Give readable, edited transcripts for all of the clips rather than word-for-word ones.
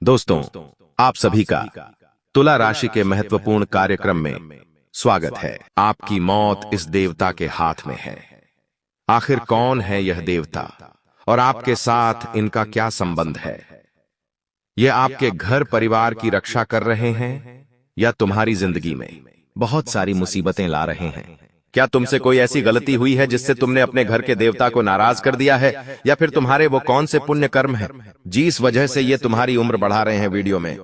दोस्तों, आप सभी का तुला राशि के महत्वपूर्ण कार्यक्रम में स्वागत है। आपकी मौत इस देवता के हाथ में है। आखिर कौन है यह देवता और आपके साथ इनका क्या संबंध है? यह आपके घर परिवार की रक्षा कर रहे हैं या तुम्हारी जिंदगी में बहुत सारी मुसीबतें ला रहे हैं? क्या तुमसे कोई ऐसी गलती हुई है जिससे तुमने अपने घर के देवता को नाराज कर दिया है, या फिर तुम्हारे वो कौन से पुण्य कर्म है जिस वजह से ये तुम्हारी उम्र बढ़ा रहे हैं? वीडियो में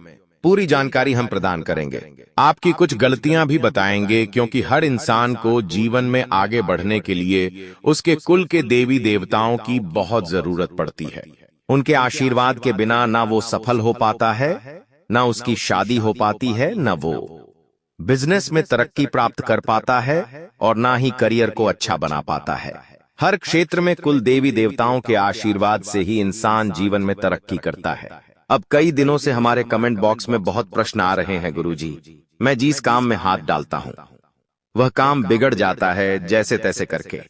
पूरी जानकारी हम प्रदान करेंगे। आपकी कुछ गलतियां भी बताएंगे, क्योंकि हर इंसान को जीवन में आगे बढ़ने के लिए उसके कुल के देवी देवताओं की बहुत जरूरत पड़ती है। उनके आशीर्वाद के बिना ना वो सफल हो पाता है, ना उसकी शादी हो पाती है, ना वो बिजनेस में तरक्की प्राप्त कर पाता है, और ना ही करियर को अच्छा बना पाता है। हर क्षेत्र में कुल देवी देवताओं के आशीर्वाद से ही इंसान जीवन में तरक्की करता है। अब कई दिनों से हमारे कमेंट बॉक्स में बहुत प्रश्न आ रहे हैं, गुरुजी, मैं जिस काम में हाथ डालता हूं वह काम बिगड़ जाता है जैसे तैसे करके।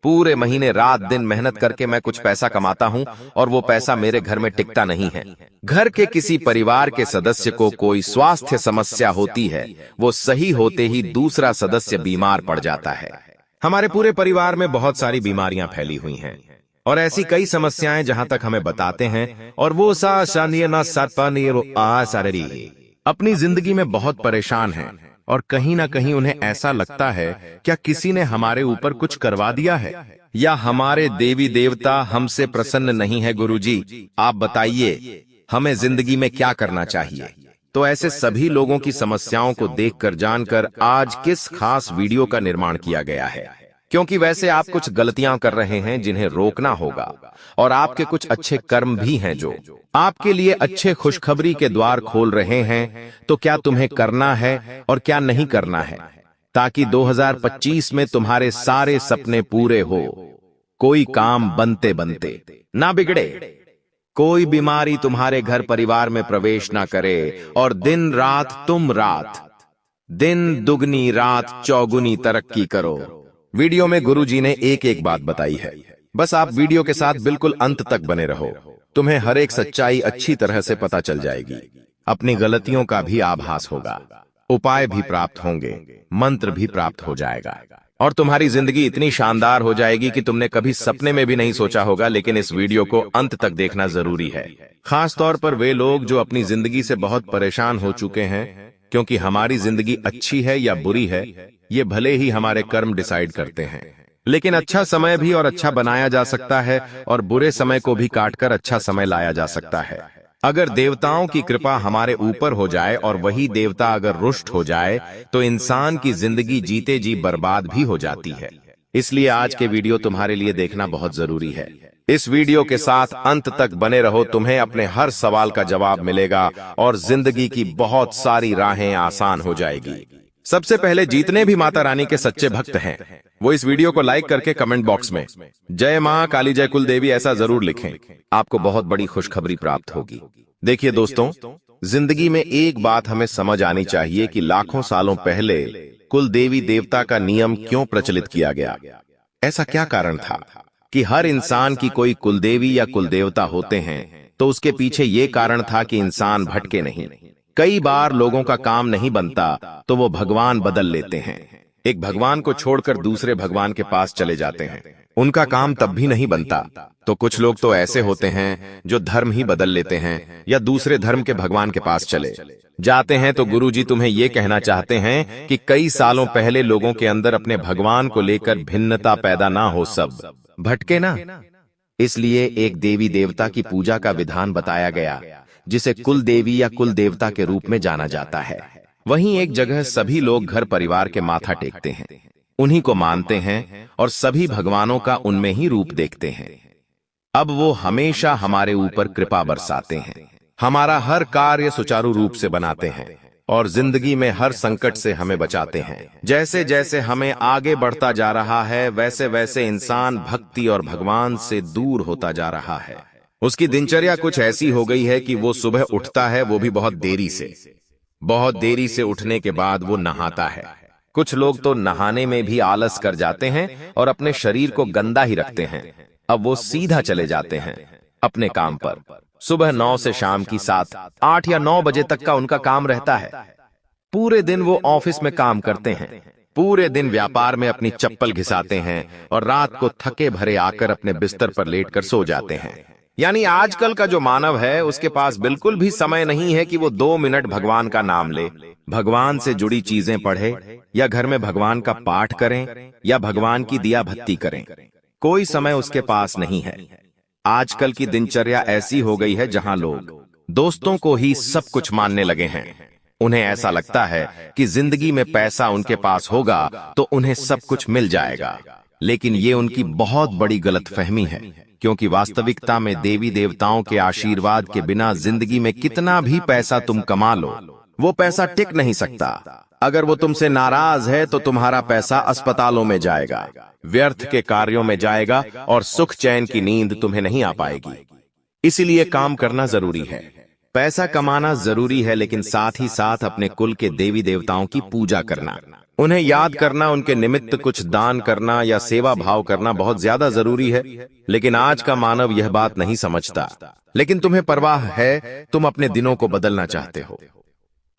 पूरे महीने रात दिन मेहनत करके मैं कुछ पैसा कमाता हूं और वो पैसा मेरे घर में टिकता नहीं है। घर के किसी परिवार के सदस्य को कोई स्वास्थ्य समस्या होती है, वो सही होते ही दूसरा सदस्य बीमार पड़ जाता है। हमारे पूरे परिवार में बहुत सारी बीमारियां फैली हुई हैं और ऐसी कई समस्याएं जहां तक हमें बताते हैं, और वो अपनी जिंदगी में बहुत परेशान हैं, और कहीं ना कहीं उन्हें ऐसा लगता है क्या किसी ने हमारे ऊपर कुछ करवा दिया है, या हमारे देवी देवता हमसे प्रसन्न नहीं है। गुरुजी, आप बताइए हमें जिंदगी में क्या करना चाहिए? तो ऐसे सभी लोगों की समस्याओं को देखकर जानकर आज किस खास वीडियो का निर्माण किया गया है, क्योंकि वैसे आप कुछ गलतियां कर रहे हैं जिन्हें रोकना होगा, और आपके कुछ अच्छे कर्म भी हैं जो आपके लिए अच्छे खुशखबरी के द्वार खोल रहे हैं। तो क्या तुम्हें करना है और क्या नहीं करना है, ताकि 2025 में तुम्हारे सारे सपने पूरे हो, कोई काम बनते बनते ना बिगड़े, कोई बीमारी तुम्हारे घर परिवार में प्रवेश ना करे, और दिन दुगनी रात चौगुनी तरक्की करो। वीडियो में गुरुजी ने एक एक बात बताई है, बस आप वीडियो के साथ बिल्कुल अंत तक बने रहो। तुम्हें हर एक सच्चाई अच्छी तरह से पता चल जाएगी। अपनी गलतियों का भी आभास होगा, उपाय भी प्राप्त होंगे, मंत्र भी प्राप्त हो जाएगा, और तुम्हारी जिंदगी इतनी शानदार हो जाएगी कि तुमने कभी सपने में भी नहीं सोचा होगा। लेकिन इस वीडियो को अंत तक देखना जरूरी है, खास तौर पर वे लोग जो अपनी जिंदगी से बहुत परेशान हो चुके हैं, क्योंकि हमारी जिंदगी अच्छी है या बुरी है ये भले ही हमारे कर्म डिसाइड करते हैं, लेकिन अच्छा समय भी और अच्छा बनाया जा सकता है, और बुरे समय को भी काटकर अच्छा समय लाया जा सकता है। अगर देवताओं की कृपा हमारे ऊपर हो जाए और वही देवता अगर रुष्ट हो जाए तो इंसान की जिंदगी जीते जी बर्बाद भी हो जाती है। इसलिए आज के वीडियो तुम्हारे लिए देखना बहुत जरूरी है। इस वीडियो के साथ अंत तक बने रहो, तुम्हें अपने हर सवाल का जवाब मिलेगा और जिंदगी की बहुत सारी राहें आसान हो जाएगी। सबसे पहले जितने भी माता रानी के सच्चे भक्त हैं वो इस वीडियो को लाइक करके कमेंट बॉक्स में जय मां काली जय कुल देवी ऐसा जरूर लिखें। आपको बहुत बड़ी खुशखबरी प्राप्त होगी। देखिए दोस्तों, जिंदगी में एक बात हमें समझ आनी चाहिए कि लाखों सालों पहले कुल देवी देवता का नियम क्यों प्रचलित किया गया। ऐसा क्या कारण था कि हर इंसान की कोई कुलदेवी या कुल देवता होते हैं? तो उसके पीछे ये कारण था कि इंसान भटके नहीं। कई बार लोगों का काम नहीं बनता तो वो भगवान बदल लेते हैं, एक भगवान को छोड़कर दूसरे भगवान के पास चले जाते हैं। उनका काम तब भी नहीं बनता तो कुछ लोग तो ऐसे होते हैं जो धर्म ही बदल लेते हैं या दूसरे धर्म के भगवान के पास चले जाते हैं। तो गुरुजी तुम्हें ये कहना चाहते हैं कि कई सालों पहले लोगों के अंदर अपने भगवान को लेकर भिन्नता पैदा ना हो, सब भटके ना। इसलिए एक देवी देवता की पूजा का विधान बताया गया जिसे कुल देवी या कुल देवता के रूप में जाना जाता है। वहीं एक जगह सभी लोग घर परिवार के माथा टेकते हैं, उन्हीं को मानते हैं और सभी भगवानों का उनमें ही रूप देखते हैं। अब वो हमेशा हमारे ऊपर कृपा बरसाते हैं, हमारा हर कार्य सुचारू रूप से बनाते हैं और जिंदगी में हर संकट से हमें बचाते हैं। जैसे जैसे हमें आगे बढ़ता जा रहा है वैसे वैसे इंसान भक्ति और भगवान से दूर होता जा रहा है। उसकी दिनचर्या कुछ ऐसी हो गई है कि वो सुबह उठता है, वो भी बहुत देरी से उठने के बाद वो नहाता है। कुछ लोग तो नहाने में भी आलस कर जाते हैं और अपने शरीर को गंदा ही रखते हैं। अब वो सीधा चले जाते हैं अपने काम पर। सुबह 9 से शाम की 7, 8 या 9 बजे तक का उनका काम रहता है। पूरे दिन वो ऑफिस में काम करते हैं, पूरे दिन व्यापार में अपनी चप्पल घिसाते हैं और रात को थके भरे आकर अपने बिस्तर पर लेटकर सो जाते हैं। यानी आजकल का जो मानव है उसके पास बिल्कुल भी समय नहीं है कि वो 2 मिनट भगवान का नाम ले, भगवान से जुड़ी चीजें पढ़े या घर में भगवान का पाठ करें या भगवान की दिया भक्ति करें। कोई समय उसके पास नहीं है। आजकल की दिनचर्या ऐसी हो गई है जहां लोग दोस्तों को ही सब कुछ मानने लगे हैं। उन्हें ऐसा लगता है कि जिंदगी में पैसा उनके पास होगा तो उन्हें सब कुछ मिल जाएगा, लेकिन ये उनकी बहुत बड़ी गलतफहमी है, क्योंकि वास्तविकता में देवी देवताओं के आशीर्वाद के बिना जिंदगी में कितना भी पैसा तुम कमा लो, वो पैसा टिक नहीं सकता। अगर वो तुमसे नाराज है तो तुम्हारा पैसा अस्पतालों में जाएगा, व्यर्थ के कार्यों में जाएगा और सुख चैन की नींद तुम्हें नहीं आ पाएगी। इसीलिए काम करना जरूरी है, पैसा कमाना जरूरी है, लेकिन साथ ही साथ अपने कुल के देवी देवताओं की पूजा करना, उन्हें याद करना, उनके निमित्त कुछ दान करना या सेवा भाव करना बहुत ज्यादा जरूरी है। लेकिन आज का मानव यह बात नहीं समझता। लेकिन तुम्हें परवाह है, तुम अपने दिनों को बदलना चाहते हो,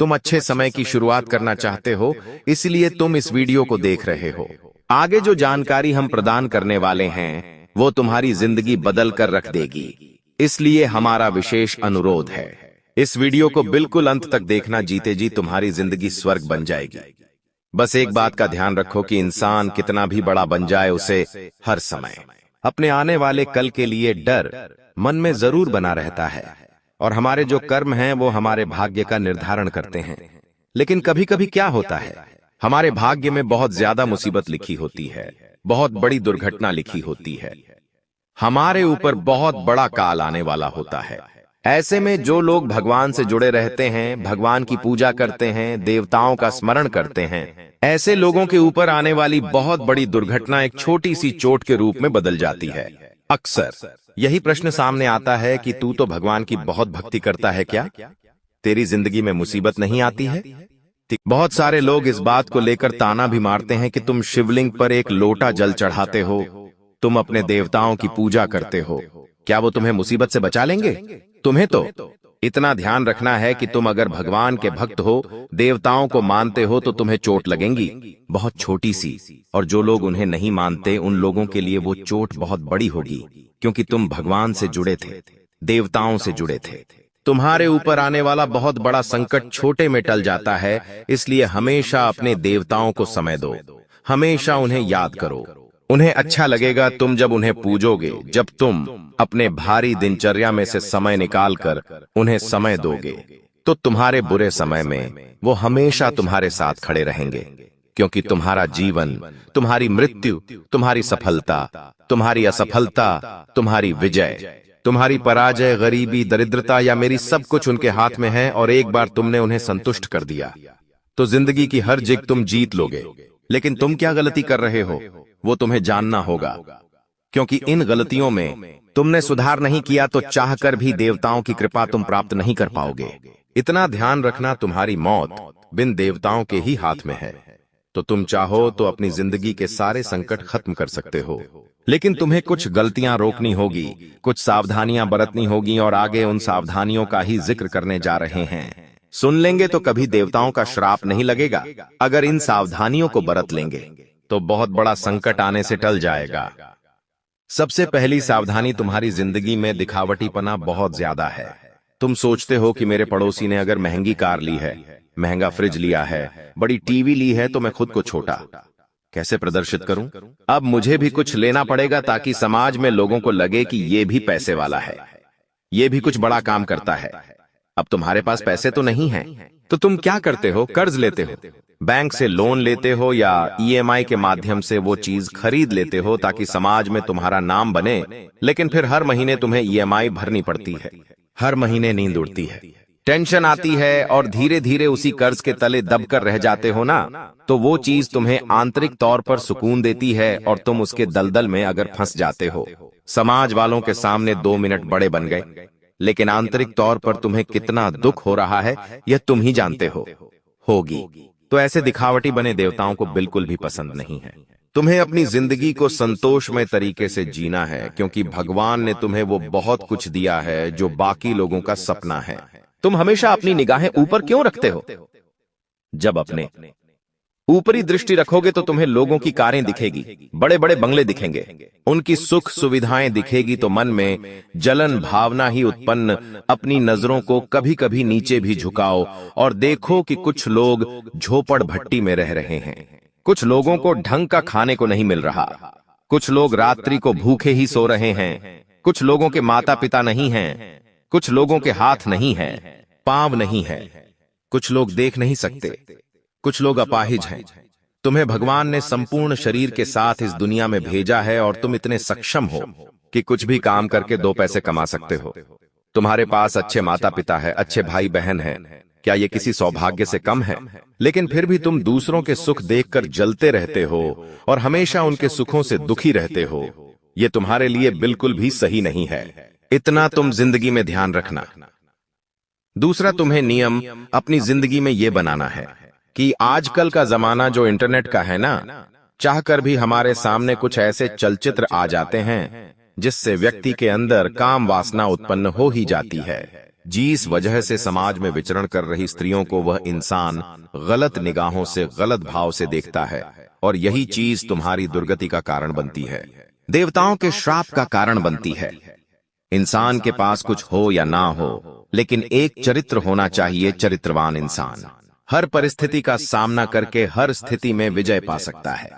तुम अच्छे समय की शुरुआत करना चाहते हो, इसलिए तुम इस वीडियो को देख रहे हो। आगे जो जानकारी हम प्रदान करने वाले हैं वो तुम्हारी जिंदगी बदल कर रख देगी, इसलिए हमारा विशेष अनुरोध है, इस वीडियो को बिल्कुल अंत तक देखना, जीते जी तुम्हारी जिंदगी स्वर्ग बन जाएगी। बस एक बात का ध्यान रखो कि इंसान कितना भी बड़ा बन जाए, उसे हर समय अपने आने वाले कल के लिए डर मन में जरूर बना रहता है, और हमारे जो कर्म हैं वो हमारे भाग्य का निर्धारण करते हैं। लेकिन कभी कभी क्या होता है, हमारे भाग्य में बहुत ज्यादा मुसीबत लिखी होती है, बहुत बड़ी दुर्घटना लिखी होती है, हमारे ऊपर बहुत बड़ा काल आने वाला होता है। ऐसे में जो लोग भगवान से जुड़े रहते हैं, भगवान की पूजा करते हैं, देवताओं का स्मरण करते हैं, ऐसे लोगों के ऊपर आने वाली बहुत बड़ी दुर्घटना एक छोटी सी चोट के रूप में बदल जाती है। अक्सर यही प्रश्न सामने आता है कि तू तो भगवान की बहुत भक्ति करता है, क्या तेरी जिंदगी में मुसीबत नहीं आती है? बहुत सारे लोग इस बात को लेकर ताना भी मारते हैं कि तुम शिवलिंग पर एक लोटा जल चढ़ाते हो, तुम अपने देवताओं की पूजा करते हो, क्या वो तुम्हें मुसीबत से बचा लेंगे? तुम्हें तो इतना ध्यान रखना है कि तुम अगर भगवान के भक्त हो, देवताओं को मानते हो, तो तुम्हें चोट लगेंगी, बहुत छोटी सी, और जो लोग उन्हें नहीं मानते उन लोगों के लिए वो चोट बहुत बड़ी होगी, क्योंकि तुम भगवान से जुड़े थे, देवताओं से जुड़े थे। तुम्हारे ऊपर आने वाला बहुत बड़ा संकट छोटे में टल जाता है, इसलिए हमेशा अपने देवताओं को समय दो, हमेशा उन्हें याद करो। उन्हें अच्छा लगेगा तुम जब उन्हें पूजोगे, जब तुम अपने भारी दिनचर्या में से समय निकालकर उन्हें समय दोगे, तो तुम्हारे बुरे समय में वो हमेशा तुम्हारे साथ खड़े रहेंगे, क्योंकि तुम्हारा जीवन, तुम्हारी मृत्यु, तुम्हारी सफलता, तुम्हारी असफलता, तुम्हारी विजय, तुम्हारी पराजय, गरीबी, दरिद्रता या मेरी सब कुछ उनके हाथ में है। और एक बार तुमने उन्हें संतुष्ट कर दिया तो जिंदगी की हर जीत तुम जीत लोगे। लेकिन तुम क्या गलती कर रहे हो वो तुम्हें जानना होगा, क्योंकि इन गलतियों में तुमने सुधार नहीं किया तो चाहकर भी देवताओं की कृपा तुम प्राप्त नहीं कर पाओगे। इतना ध्यान रखना, तुम्हारी मौत बिन देवताओं के ही हाथ में है। तो तुम चाहो तो अपनी जिंदगी के सारे संकट खत्म कर सकते हो, लेकिन तुम्हें कुछ गलतियां रोकनी होगी, कुछ सावधानियां बरतनी होगी, और आगे उन सावधानियों का ही जिक्र करने जा रहे हैं। सुन लेंगे तो कभी देवताओं का श्राप नहीं लगेगा। अगर इन सावधानियों को बरत लेंगे तो बहुत बड़ा संकट आने से टल जाएगा। सबसे पहली सावधानी, तुम्हारी जिंदगी में दिखावटीपना बहुत ज्यादा है। तुम सोचते हो कि मेरे पड़ोसी ने अगर महंगी कार ली है, महंगा फ्रिज लिया है, बड़ी टीवी ली है, तो मैं खुद को छोटा कैसे प्रदर्शित करूं? अब मुझे भी कुछ लेना पड़ेगा ताकि समाज में लोगों को लगे कि ये भी पैसे वाला है, ये भी कुछ बड़ा काम करता है। अब तुम्हारे पास पैसे तो नहीं हैं, तो तुम क्या करते हो? कर्ज लेते हो, बैंक से लोन लेते हो, या ईएमआई के माध्यम से वो चीज खरीद लेते हो ताकि समाज में तुम्हारा नाम बने। लेकिन फिर हर महीने तुम्हें ईएमआई भरनी पड़ती है, हर महीने नींद उड़ती है, टेंशन आती है, और धीरे धीरे उसी कर्ज के तले दबकर रह जाते हो ना। तो वो चीज तुम्हें आंतरिक तौर पर सुकून देती है और तुम उसके दलदल में अगर फंस जाते हो। समाज वालों के सामने 2 मिनट बड़े बन गए, लेकिन आंतरिक तौर पर तुम्हें कितना दुख हो रहा है यह तुम ही जानते हो होगी। तो ऐसे दिखावटी बने देवताओं को बिल्कुल भी पसंद नहीं है। तुम्हें अपनी जिंदगी को संतोषमय तरीके से जीना है, क्योंकि भगवान ने तुम्हें वो बहुत कुछ दिया है जो बाकी लोगों का सपना है। तुम हमेशा अपनी निगाहें ऊपर क्यों रखते हो? जब अपने ऊपरी दृष्टि रखोगे तो तुम्हें लोगों की कारें दिखेगी, बड़े बड़े बंगले दिखेंगे, उनकी सुख सुविधाएं दिखेगी तो मन में जलन भावना ही उत्पन्न। अपनी नजरों को कभी कभी नीचे भी झुकाओ और देखो कि कुछ लोग झोपड़ भट्टी में रह रहे हैं। कुछ लोगों को ढंग का खाने को नहीं मिल रहा, कुछ लोग रात्रि को भूखे ही सो रहे हैं, कुछ लोगों के माता पिता नहीं हैं, कुछ लोगों के हाथ नहीं है, पांव नहीं है, कुछ लोग देख नहीं सकते, कुछ लोग अपाहिज हैं। तुम्हें भगवान ने संपूर्ण शरीर के साथ इस दुनिया में भेजा है और तुम इतने सक्षम हो कि कुछ भी काम करके 2 पैसे कमा सकते हो। तुम्हारे पास अच्छे माता पिता है, अच्छे भाई बहन है। क्या ये किसी सौभाग्य से कम है? लेकिन फिर भी तुम दूसरों के सुख देखकर जलते रहते हो और हमेशा उनके सुखों से दुखी रहते हो। ये तुम्हारे लिए बिल्कुल भी सही नहीं है। इतना तुम जिंदगी में ध्यान रखना। दूसरा, तुम्हें नियम अपनी जिंदगी में ये बनाना है कि आजकल का जमाना जो इंटरनेट का है ना, चाहकर भी हमारे सामने कुछ ऐसे चलचित्र आ जाते हैं जिससे व्यक्ति के अंदर काम वासना उत्पन्न हो ही जाती है। जिस वजह से समाज में विचरण कर रही स्त्रियों को वह इंसान गलत निगाहों से, गलत भाव से देखता है और यही चीज तुम्हारी दुर्गति का कारण बनती है, देवताओं के श्राप का कारण बनती है। इंसान के पास कुछ हो या ना हो, लेकिन एक चरित्र होना चाहिए। चरित्रवान इंसान हर परिस्थिति का सामना करके हर स्थिति में विजय पा सकता है।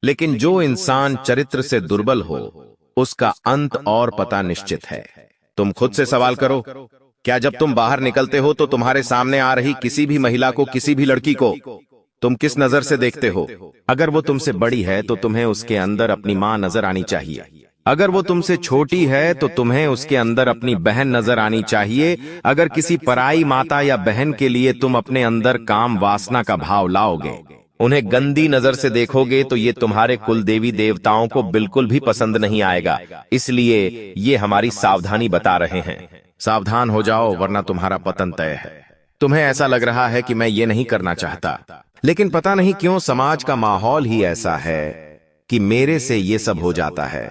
लेकिन जो इंसान चरित्र से दुर्बल हो, उसका अंत और पता निश्चित है। तुम खुद से सवाल करो, क्या जब तुम बाहर निकलते हो तो तुम्हारे सामने आ रही किसी भी महिला को, किसी भी लड़की को तुम किस नजर से देखते हो? अगर वो तुमसे बड़ी है तो तुम्हें उसके अंदर अपनी मां नजर आनी चाहिए। अगर वो तुमसे छोटी है तो तुम्हें उसके अंदर अपनी बहन नजर आनी चाहिए। अगर किसी पराई माता या बहन के लिए तुम अपने अंदर काम वासना का भाव लाओगे, उन्हें गंदी नजर से देखोगे, तो ये तुम्हारे कुल देवी देवताओं को बिल्कुल भी पसंद नहीं आएगा। इसलिए ये हमारी सावधानी बता रहे हैं। सावधान हो जाओ, वरना तुम्हारा पतन तय है। तुम्हें ऐसा लग रहा है कि मैं ये नहीं करना चाहता, लेकिन पता नहीं क्यों समाज का माहौल ही ऐसा है कि मेरे से ये सब हो जाता है।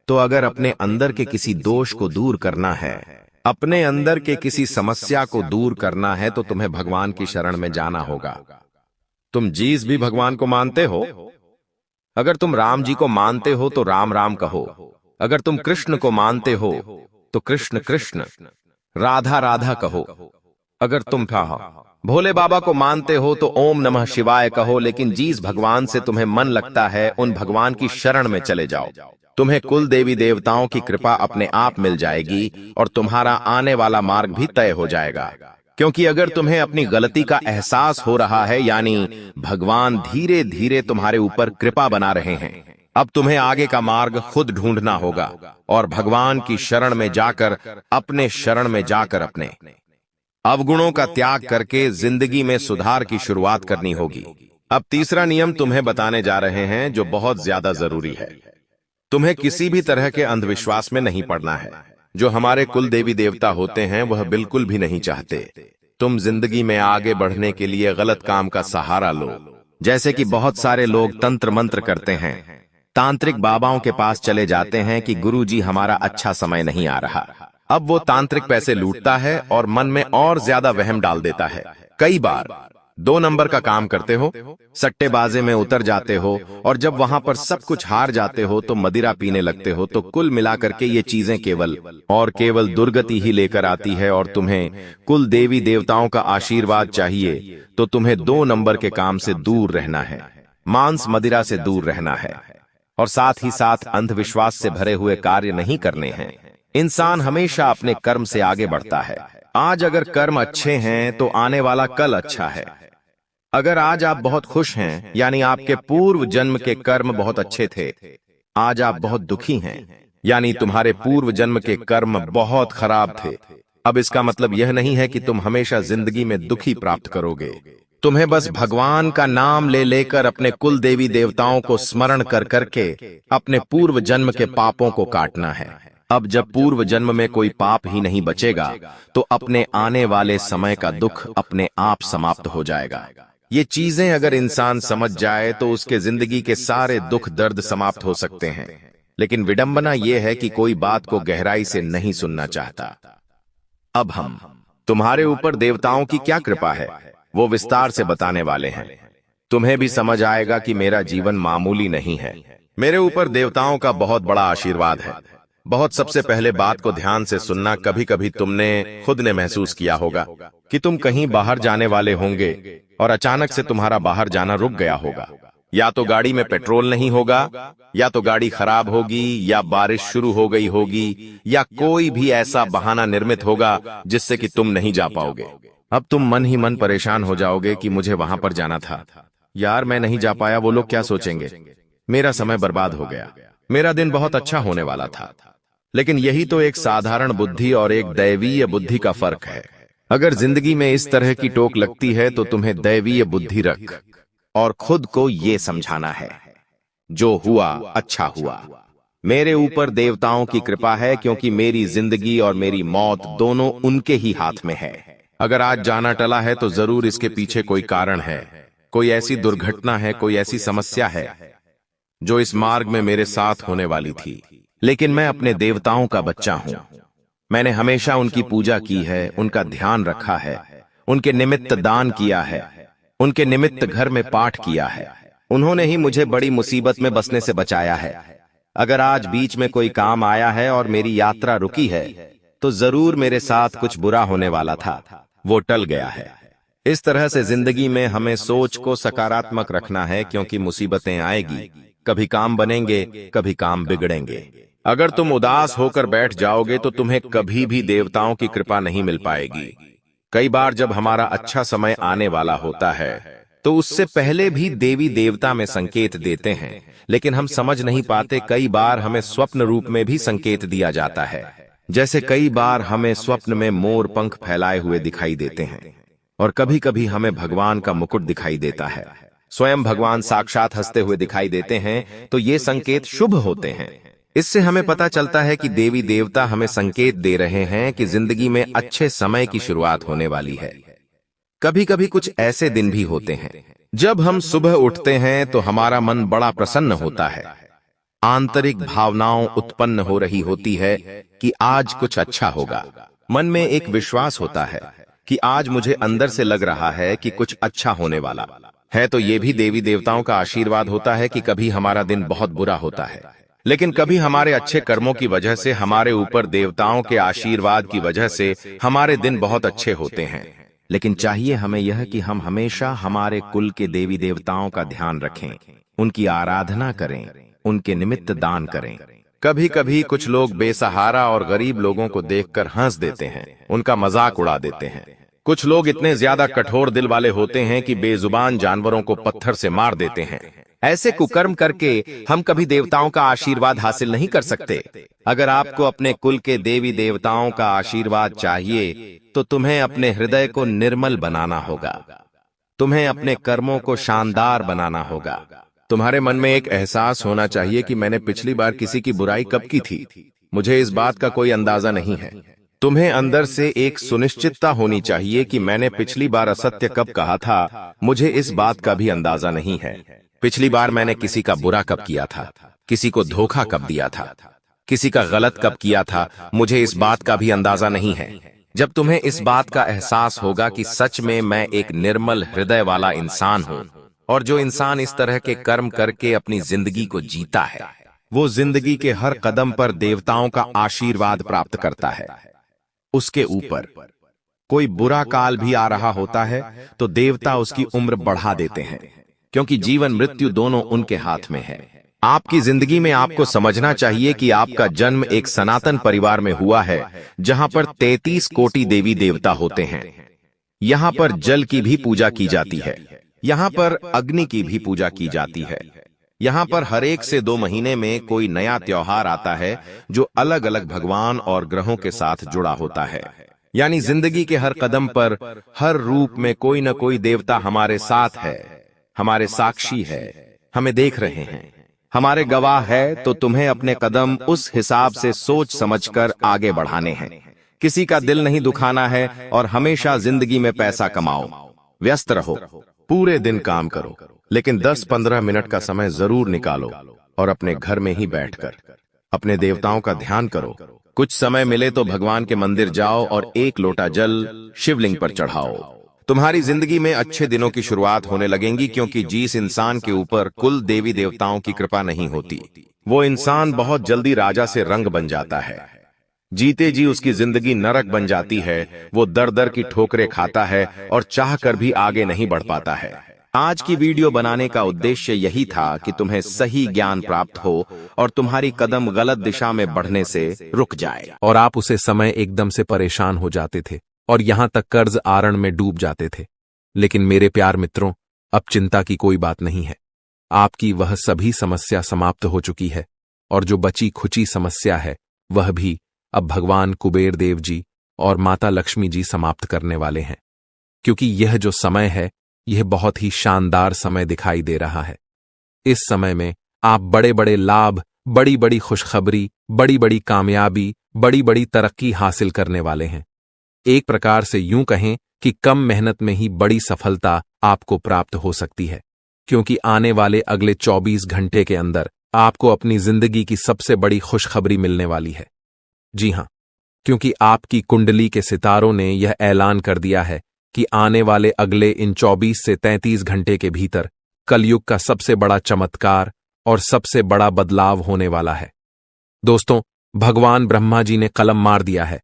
तो अगर अपने अंदर के किसी दोष को दूर करना है, अपने अंदर के किसी समस्या को दूर करना है, तो तुम्हें भगवान की शरण में जाना होगा। तुम जिस भी भगवान को मानते हो, अगर तुम राम जी को मानते हो तो राम राम कहो। अगर तुम कृष्ण को मानते हो तो कृष्ण कृष्ण, राधा राधा कहो। अगर तुम भोले बाबा को मानते हो तो ओम नमः शिवाय कहो। लेकिन जिस भगवान से तुम्हें मन लगता है, उन भगवान की शरण में चले जाओ। तुम्हें कुल देवी देवताओं की कृपा अपने आप मिल जाएगी और तुम्हारा आने वाला मार्ग भी तय हो जाएगा। क्योंकि अगर तुम्हें अपनी गलती का एहसास हो रहा है, यानी भगवान धीरे धीरे तुम्हारे ऊपर कृपा बना रहे हैं, अब तुम्हें आगे का मार्ग खुद ढूंढना होगा और भगवान की शरण में जाकर, अपने शरण में जाकर अपने अवगुणों का त्याग करके जिंदगी में सुधार की शुरुआत करनी होगी। अब तीसरा नियम तुम्हें बताने जा रहे हैं जो बहुत ज्यादा जरूरी है। तुम्हें किसी भी तरह के अंधविश्वास में नहीं पड़ना है। जो हमारे कुल देवी देवता होते हैं वह बिल्कुल भी नहीं चाहते तुम जिंदगी में आगे बढ़ने के लिए गलत काम का सहारा लो। जैसे कि बहुत सारे लोग तंत्र मंत्र करते हैं, तांत्रिक बाबाओं के पास चले जाते हैं कि गुरुजी हमारा अच्छा समय नहीं आ रहा। अब वो तांत्रिक पैसे लूटता है और मन में और ज्यादा वहम डाल देता है। कई बार 2 नंबर का काम करते हो, सट्टेबाजी में उतर जाते हो और जब वहां पर सब कुछ हार जाते हो तो मदिरा पीने लगते हो। तो कुल मिलाकर के ये चीजें केवल और केवल दुर्गति ही लेकर आती है। और तुम्हें कुल देवी देवताओं का आशीर्वाद चाहिए तो तुम्हें 2 नंबर के काम से दूर रहना है, मांस मदिरा से दूर रहना है और साथ ही साथ अंधविश्वास से भरे हुए कार्य नहीं करने हैं। इंसान हमेशा अपने कर्म से आगे बढ़ता है। आज अगर कर्म अच्छे हैं तो आने वाला कल अच्छा है। अगर आज आप बहुत खुश हैं, यानी आपके पूर्व जन्म के कर्म बहुत अच्छे थे, आज आप बहुत दुखी हैं, यानी तुम्हारे पूर्व जन्म के कर्म बहुत खराब थे। अब इसका मतलब यह नहीं है कि तुम हमेशा जिंदगी में दुखी प्राप्त करोगे। तुम्हें बस भगवान का नाम ले लेकर अपने कुल देवी देवताओं को स्मरण कर करके अपने पूर्व जन्म के पापों को काटना है। अब जब पूर्व जन्म में कोई पाप ही नहीं बचेगा तो अपने आने वाले समय का दुख अपने आप समाप्त हो जाएगा। ये चीजें अगर इंसान समझ जाए तो उसके जिंदगी के सारे दुख दर्द समाप्त हो सकते हैं। लेकिन विडंबना यह है कि कोई बात को गहराई से नहीं सुनना चाहता। अब हम तुम्हारे ऊपर देवताओं की क्या कृपा है वो विस्तार से बताने वाले हैं। तुम्हें भी समझ आएगा कि मेरा जीवन मामूली नहीं है। मेरे ऊपर देवताओं का बहुत बड़ा आशीर्वाद है। बहुत सबसे पहले बात को ध्यान से सुनना। कभी कभी तुमने खुद ने महसूस किया होगा कि तुम कहीं बाहर जाने वाले होंगे और अचानक से तुम्हारा बाहर जाना रुक गया होगा। या तो गाड़ी में पेट्रोल नहीं होगा, या तो गाड़ी खराब होगी, या बारिश शुरू हो गई होगी, या कोई भी ऐसा बहाना निर्मित होगा जिससे कि तुम नहीं जा पाओगे। अब तुम मन ही मन परेशान हो जाओगे कि मुझे वहां पर जाना था, यार मैं नहीं जा पाया, वो लोग क्या सोचेंगे, मेरा समय बर्बाद हो गया, मेरा दिन बहुत अच्छा होने वाला था। लेकिन यही तो एक साधारण बुद्धि और एक दैवीय बुद्धि का फर्क है। अगर जिंदगी में इस तरह की टोक लगती है तो तुम्हें दैवीय बुद्धि रख और खुद को ये समझाना है, जो हुआ अच्छा हुआ। मेरे ऊपर देवताओं की कृपा है क्योंकि मेरी जिंदगी और मेरी मौत दोनों उनके ही हाथ में है। अगर आज जाना टला है तो जरूर इसके पीछे कोई कारण है, कोई ऐसी दुर्घटना है, कोई ऐसी समस्या है जो इस मार्ग में मेरे साथ होने वाली थी। लेकिन मैं अपने देवताओं का बच्चा हूं। मैंने हमेशा उनकी पूजा की है, उनका ध्यान रखा है, उनके निमित्त दान किया है, उनके निमित्त घर में पाठ किया है। उन्होंने ही मुझे बड़ी मुसीबत में बसने से बचाया है। अगर आज बीच में कोई काम आया है और मेरी यात्रा रुकी है तो जरूर मेरे साथ कुछ बुरा होने वाला था, वो टल गया है। इस तरह से जिंदगी में हमें सोच को सकारात्मक रखना है क्योंकि मुसीबतें आएगी, कभी काम बनेंगे, कभी काम बिगड़ेंगे। अगर तुम उदास होकर बैठ जाओगे तो तुम्हें कभी भी देवताओं की कृपा नहीं मिल पाएगी। कई बार जब हमारा अच्छा समय आने वाला होता है तो उससे पहले भी देवी देवता में संकेत देते हैं, लेकिन हम समझ नहीं पाते। कई बार हमें स्वप्न रूप में भी संकेत दिया जाता है। जैसे कई बार हमें स्वप्न में मोर पंख फैलाए हुए दिखाई देते हैं और कभी कभी हमें भगवान का मुकुट दिखाई देता है, स्वयं भगवान साक्षात हंसते हुए दिखाई देते हैं, तो ये संकेत शुभ होते हैं। इससे हमें पता चलता है कि देवी देवता हमें संकेत दे रहे हैं कि जिंदगी में अच्छे समय की शुरुआत होने वाली है। कभी कभी कुछ ऐसे दिन भी होते हैं जब हम सुबह उठते हैं तो हमारा मन बड़ा प्रसन्न होता है, आंतरिक भावनाओं उत्पन्न हो रही होती है कि आज कुछ अच्छा होगा। मन में एक विश्वास होता है कि आज मुझे अंदर से लग रहा है कि कुछ अच्छा होने वाला है। तो ये भी देवी देवताओं का आशीर्वाद होता है कि कभी हमारा दिन बहुत बुरा होता है, लेकिन कभी हमारे अच्छे कर्मों की वजह से, हमारे ऊपर देवताओं के आशीर्वाद की वजह से हमारे दिन बहुत अच्छे होते हैं। लेकिन चाहिए हमें यह कि हम हमेशा हमारे कुल के देवी देवताओं का ध्यान रखें, उनकी आराधना करें, उनके निमित्त दान करें। कभी कभी कुछ लोग बेसहारा और गरीब लोगों को देखकर हंस देते हैं, उनका मजाक उड़ा देते हैं। कुछ लोग इतने ज्यादा कठोर दिल वाले होते हैं कि बेजुबान जानवरों को पत्थर से मार देते हैं। ऐसे कुकर्म करके हम कभी देवताओं का आशीर्वाद हासिल नहीं कर सकते। अगर आपको अपने कुल के देवी देवताओं का आशीर्वाद चाहिए तो तुम्हें अपने हृदय को निर्मल बनाना होगा, तुम्हें अपने कर्मों को शानदार बनाना होगा। तुम्हारे मन में एक एहसास होना चाहिए कि मैंने पिछली बार किसी की बुराई कब की थी, मुझे इस बात का कोई अंदाजा नहीं है। तुम्हें अंदर से एक सुनिश्चितता होनी चाहिए कि मैंने पिछली बार असत्य कब कहा था, मुझे इस बात का भी अंदाजा नहीं है। पिछली बार मैंने किसी का बुरा कब किया था, किसी को धोखा कब दिया था, किसी का गलत कब किया था, मुझे इस बात का भी अंदाजा नहीं है। जब तुम्हें इस बात का एहसास होगा कि सच में मैं एक निर्मल हृदय वाला इंसान हूं, और जो इंसान इस तरह के कर्म करके अपनी जिंदगी को जीता है, वो जिंदगी के हर कदम पर देवताओं का आशीर्वाद प्राप्त करता है। उसके ऊपर कोई बुरा काल भी आ रहा होता है तो देवता उसकी उम्र बढ़ा देते हैं, क्योंकि जीवन मृत्यु दोनों उनके हाथ में है। आपकी जिंदगी में आपको समझना चाहिए कि आपका जन्म एक सनातन परिवार में हुआ है, जहां पर 33 कोटि देवी देवता होते हैं। यहां पर जल की भी पूजा की जाती है, यहां पर अग्नि की भी पूजा की जाती है। यहां पर हर 1 से 2 महीने में कोई नया त्योहार आता है जो अलग अलग भगवान और ग्रहों के साथ जुड़ा होता है। यानी जिंदगी के हर कदम पर, हर रूप में कोई न कोई देवता हमारे साथ है, हमारे साक्षी है, हमें देख रहे हैं, हमारे गवाह है। तो तुम्हें अपने कदम उस हिसाब से सोच समझकर आगे बढ़ाने हैं। किसी का दिल नहीं दुखाना है और हमेशा जिंदगी में पैसा कमाओ, व्यस्त रहो, पूरे दिन काम करो, लेकिन 10-15 मिनट का समय जरूर निकालो और अपने घर में ही बैठकर अपने देवताओं का ध्यान करो। कुछ समय मिले तो भगवान के मंदिर जाओ और एक लोटा जल शिवलिंग पर चढ़ाओ। तुम्हारी जिंदगी में अच्छे दिनों की शुरुआत होने लगेंगी, क्योंकि जिस इंसान के ऊपर कुल देवी देवताओं की कृपा नहीं होती, वो इंसान बहुत जल्दी राजा से रंग बन जाता है। जीते जी उसकी जिंदगी नरक बन जाती है। वो दर दर की ठोकरें खाता है और चाह कर भी आगे नहीं बढ़ पाता है। आज की वीडियो बनाने का उद्देश्य यही था कि तुम्हें सही ज्ञान प्राप्त हो और तुम्हारी कदम गलत दिशा में बढ़ने से रुक जाए और आप उसे समय एकदम से परेशान हो जाते थे और यहां तक कर्ज आरण में डूब जाते थे। लेकिन मेरे प्यार मित्रों, अब चिंता की कोई बात नहीं है। आपकी वह सभी समस्या समाप्त हो चुकी है और जो बची खुची समस्या है वह भी अब भगवान कुबेर देव जी और माता लक्ष्मी जी समाप्त करने वाले हैं। क्योंकि यह जो समय है, यह बहुत ही शानदार समय दिखाई दे रहा है। इस समय में आप बड़े बड़े लाभ, बड़ी बड़ी खुशखबरी, बड़ी बड़ी कामयाबी, बड़ी बड़ी तरक्की हासिल करने वाले हैं। एक प्रकार से यूं कहें कि कम मेहनत में ही बड़ी सफलता आपको प्राप्त हो सकती है, क्योंकि आने वाले अगले 24 घंटे के अंदर आपको अपनी जिंदगी की सबसे बड़ी खुशखबरी मिलने वाली है। जी हां, क्योंकि आपकी कुंडली के सितारों ने यह ऐलान कर दिया है कि आने वाले अगले इन 24 से 33 घंटे के भीतर कलयुग का सबसे बड़ा चमत्कार और सबसे बड़ा बदलाव होने वाला है। दोस्तों, भगवान ब्रह्मा जी ने कलम मार दिया है।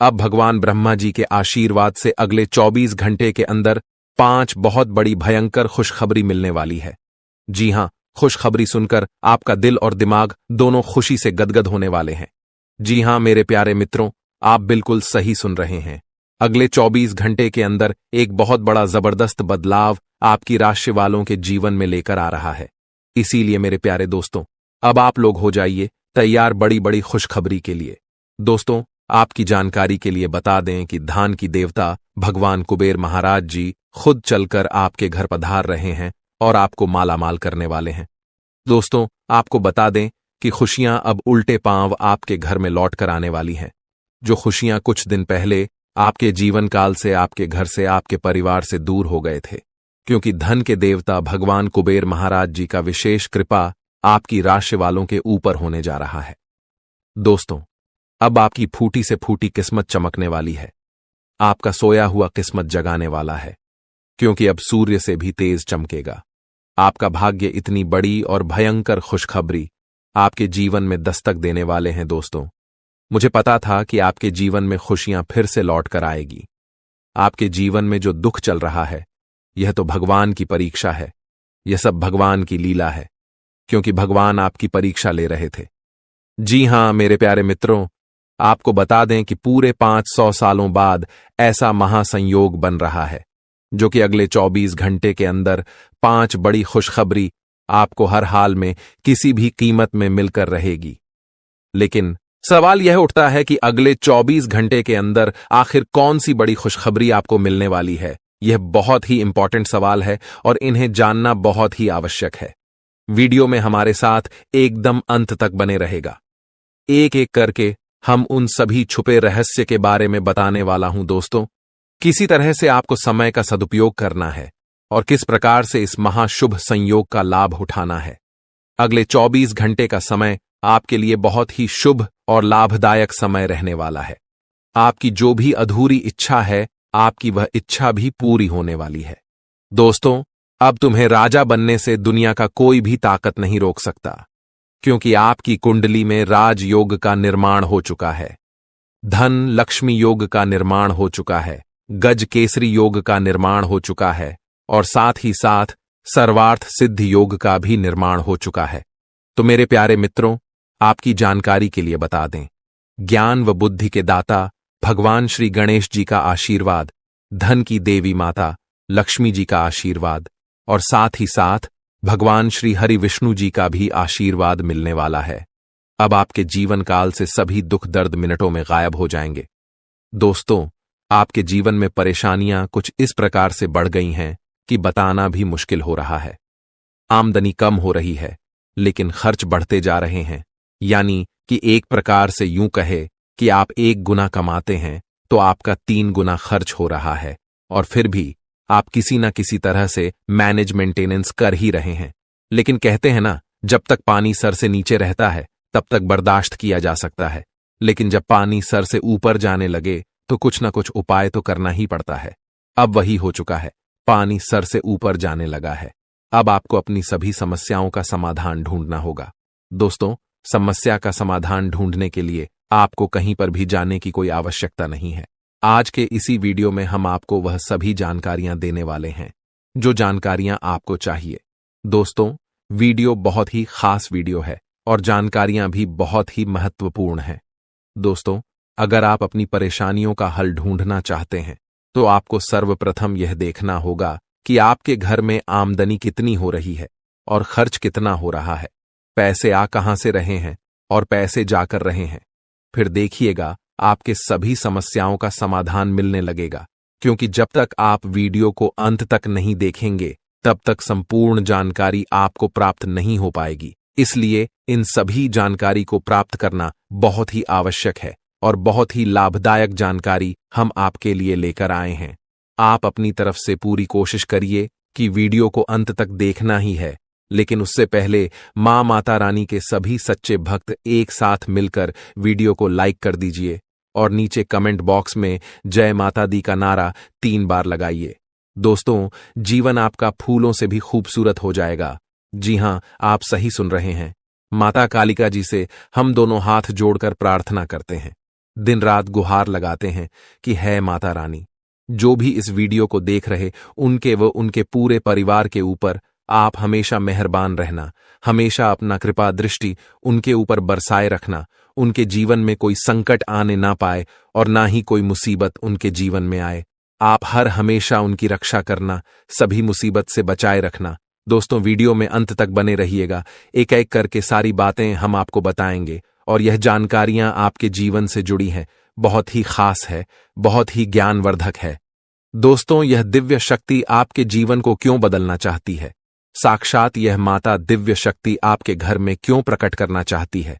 अब भगवान ब्रह्मा जी के आशीर्वाद से अगले 24 घंटे के अंदर 5 बहुत बड़ी भयंकर खुशखबरी मिलने वाली है। जी हां, खुशखबरी सुनकर आपका दिल और दिमाग दोनों खुशी से गदगद होने वाले हैं। जी हां मेरे प्यारे मित्रों, आप बिल्कुल सही सुन रहे हैं। अगले 24 घंटे के अंदर एक बहुत बड़ा जबरदस्त बदलाव आपकी राशि वालों के जीवन में लेकर आ रहा है। इसीलिए मेरे प्यारे दोस्तों, अब आप लोग हो जाइए तैयार बड़ी बड़ी खुशखबरी के लिए। दोस्तों, आपकी जानकारी के लिए बता दें कि धान की देवता भगवान कुबेर महाराज जी खुद चलकर आपके घर पधार रहे हैं और आपको मालामाल करने वाले हैं। दोस्तों, आपको बता दें कि खुशियां अब उल्टे पांव आपके घर में लौट कर आने वाली हैं। जो खुशियां कुछ दिन पहले आपके जीवन काल से, आपके घर से, आपके परिवार से दूर हो गए थे, क्योंकि धन के देवता भगवान कुबेर महाराज जी का विशेष कृपा आपकी राशि वालों के ऊपर होने जा रहा है। दोस्तों, अब आपकी फूटी से फूटी किस्मत चमकने वाली है। आपका सोया हुआ किस्मत जगाने वाला है, क्योंकि अब सूर्य से भी तेज चमकेगा। आपका भाग्य इतनी बड़ी और भयंकर खुशखबरी आपके जीवन में दस्तक देने वाले हैं। दोस्तों, मुझे पता था कि आपके जीवन में खुशियां फिर से लौट कर आएगी। आपके जीवन में जो दुख चल रहा है, यह तो भगवान की परीक्षा है। यह सब भगवान की लीला है, क्योंकि भगवान आपकी परीक्षा ले रहे थे। जी हां मेरे प्यारे मित्रों, आपको बता दें कि पूरे 500 सालों बाद ऐसा महासंयोग बन रहा है, जो कि अगले 24 घंटे के अंदर 5 बड़ी खुशखबरी आपको हर हाल में किसी भी कीमत में मिलकर रहेगी। लेकिन सवाल यह उठता है कि अगले 24 घंटे के अंदर आखिर कौन सी बड़ी खुशखबरी आपको मिलने वाली है। यह बहुत ही इंपॉर्टेंट सवाल है और इन्हें जानना बहुत ही आवश्यक है। वीडियो में हमारे साथ एकदम अंत तक बने रहेगा। एक एक करके हम उन सभी छुपे रहस्य के बारे में बताने वाला हूं। दोस्तों, किसी तरह से आपको समय का सदुपयोग करना है और किस प्रकार से इस महाशुभ संयोग का लाभ उठाना है। अगले 24 घंटे का समय आपके लिए बहुत ही शुभ और लाभदायक समय रहने वाला है। आपकी जो भी अधूरी इच्छा है, आपकी वह इच्छा भी पूरी होने वाली है। दोस्तों, अब तुम्हें राजा बनने से दुनिया का कोई भी ताकत नहीं रोक सकता, क्योंकि आपकी कुंडली में राजयोग का निर्माण हो चुका है, धन लक्ष्मी योग का निर्माण हो चुका है, गज केसरी योग का निर्माण हो चुका है और साथ ही साथ सर्वार्थ सिद्ध योग का भी निर्माण हो चुका है। तो मेरे प्यारे मित्रों, आपकी जानकारी के लिए बता दें, ज्ञान व बुद्धि के दाता भगवान श्री गणेश जी का आशीर्वाद, धन की देवी माता लक्ष्मी जी का आशीर्वाद और साथ ही साथ भगवान श्री हरि विष्णु जी का भी आशीर्वाद मिलने वाला है। अब आपके जीवन काल से सभी दुख दर्द मिनटों में गायब हो जाएंगे। दोस्तों, आपके जीवन में परेशानियां कुछ इस प्रकार से बढ़ गई हैं कि बताना भी मुश्किल हो रहा है। आमदनी कम हो रही है, लेकिन खर्च बढ़ते जा रहे हैं। यानी कि एक प्रकार से यूं कहे कि आप 1 गुना कमाते हैं तो आपका 3 गुना खर्च हो रहा है, और फिर भी आप किसी ना किसी तरह से मैनेज मेंटेनेंस कर ही रहे हैं। लेकिन कहते हैं ना, जब तक पानी सर से नीचे रहता है तब तक बर्दाश्त किया जा सकता है, लेकिन जब पानी सर से ऊपर जाने लगे तो कुछ ना कुछ उपाय तो करना ही पड़ता है। अब वही हो चुका है, पानी सर से ऊपर जाने लगा है। अब आपको अपनी सभी समस्याओं का समाधान ढूंढना होगा। दोस्तों, समस्या का समाधान ढूंढने के लिए आपको कहीं पर भी जाने की कोई आवश्यकता नहीं है। आज के इसी वीडियो में हम आपको वह सभी जानकारियां देने वाले हैं जो जानकारियां आपको चाहिए। दोस्तों, वीडियो बहुत ही खास वीडियो है और जानकारियां भी बहुत ही महत्वपूर्ण हैं। दोस्तों, अगर आप अपनी परेशानियों का हल ढूंढना चाहते हैं तो आपको सर्वप्रथम यह देखना होगा कि आपके घर में आमदनी कितनी हो रही है और खर्च कितना हो रहा है, पैसे आ कहां से रहे हैं और पैसे जाकर रहे हैं। फिर देखिएगा आपके सभी समस्याओं का समाधान मिलने लगेगा, क्योंकि जब तक आप वीडियो को अंत तक नहीं देखेंगे तब तक संपूर्ण जानकारी आपको प्राप्त नहीं हो पाएगी। इसलिए इन सभी जानकारी को प्राप्त करना बहुत ही आवश्यक है और बहुत ही लाभदायक जानकारी हम आपके लिए लेकर आए हैं। आप अपनी तरफ से पूरी कोशिश करिए कि वीडियो को अंत तक देखना ही है, लेकिन उससे पहले मां माता रानी के सभी सच्चे भक्त एक साथ मिलकर वीडियो को लाइक कर दीजिए और नीचे कमेंट बॉक्स में जय माता दी का नारा 3 बार लगाइए। दोस्तों, जीवन आपका फूलों से भी खूबसूरत हो जाएगा। जी हां, आप सही सुन रहे हैं। माता कालिका जी से हम दोनों हाथ जोड़कर प्रार्थना करते हैं, दिन रात गुहार लगाते हैं कि है माता रानी, जो भी इस वीडियो को देख रहे उनके व उनके पूरे परिवार के ऊपर आप हमेशा मेहरबान रहना, हमेशा अपना कृपा दृष्टि उनके ऊपर बरसाए रखना, उनके जीवन में कोई संकट आने ना पाए और ना ही कोई मुसीबत उनके जीवन में आए। आप हर हमेशा उनकी रक्षा करना, सभी मुसीबत से बचाए रखना। दोस्तों, वीडियो में अंत तक बने रहिएगा, एक एक करके सारी बातें हम आपको बताएंगे और यह जानकारियां आपके जीवन से जुड़ी हैं, बहुत ही खास है, बहुत ही ज्ञानवर्धक है। दोस्तों, यह दिव्य शक्ति आपके जीवन को क्यों बदलना चाहती है? साक्षात यह माता दिव्य शक्ति आपके घर में क्यों प्रकट करना चाहती है?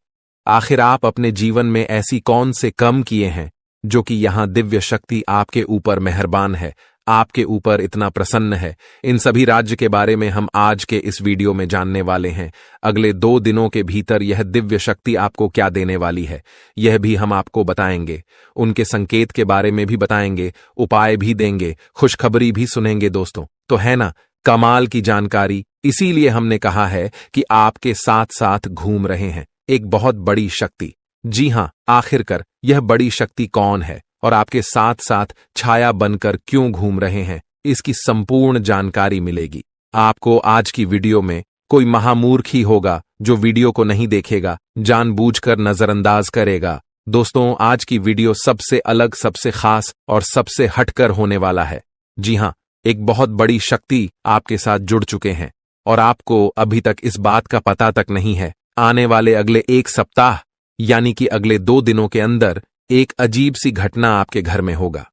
आखिर आप अपने जीवन में ऐसी कौन से कम किए हैं जो कि यहां दिव्य शक्ति आपके ऊपर मेहरबान है, आपके ऊपर इतना प्रसन्न है? इन सभी राज्य के बारे में हम आज के इस वीडियो में जानने वाले हैं। अगले 2 दिनों के भीतर यह दिव्य शक्ति आपको क्या देने वाली है, यह भी हम आपको बताएंगे। उनके संकेत के बारे में भी बताएंगे, उपाय भी देंगे, खुशखबरी भी सुनेंगे। दोस्तों, तो है ना कमाल की जानकारी? इसीलिए हमने कहा है कि आपके साथ साथ घूम रहे हैं एक बहुत बड़ी शक्ति। जी हां, आखिरकार यह बड़ी शक्ति कौन है और आपके साथ साथ छाया बनकर क्यों घूम रहे हैं, इसकी संपूर्ण जानकारी मिलेगी आपको आज की वीडियो में। कोई महामूर्ख ही होगा जो वीडियो को नहीं देखेगा, जानबूझकर नजरअंदाज करेगा। दोस्तों, आज की वीडियो सबसे अलग, सबसे खास और सबसे हटकर होने वाला है। जी हां, एक बहुत बड़ी शक्ति आपके साथ जुड़ चुके हैं और आपको अभी तक इस बात का पता तक नहीं है। आने वाले अगले 1 सप्ताह यानी कि अगले 2 दिनों के अंदर एक अजीब सी घटना आपके घर में होगा।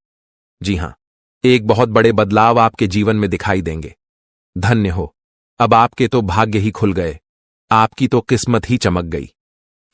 जी हां, एक बहुत बड़े बदलाव आपके जीवन में दिखाई देंगे। धन्य हो, अब आपके तो भाग्य ही खुल गए, आपकी तो किस्मत ही चमक गई,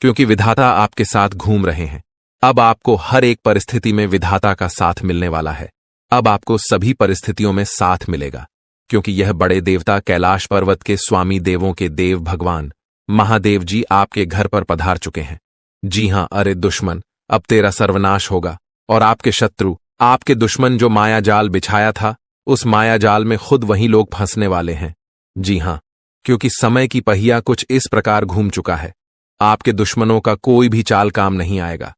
क्योंकि विधाता आपके साथ घूम रहे हैं। अब आपको हर एक परिस्थिति में विधाता का साथ मिलने वाला है। अब आपको सभी परिस्थितियों में साथ मिलेगा, क्योंकि यह बड़े देवता कैलाश पर्वत के स्वामी देवों के देव भगवान महादेव जी आपके घर पर पधार चुके हैं। जी हां, अरे दुश्मन, अब तेरा सर्वनाश होगा और आपके शत्रु, आपके दुश्मन जो माया जाल बिछाया था, उस माया जाल में खुद वही लोग फंसने वाले हैं। जी हां, क्योंकि समय की पहिया कुछ इस प्रकार घूम चुका है, आपके दुश्मनों का कोई भी चाल काम नहीं आएगा।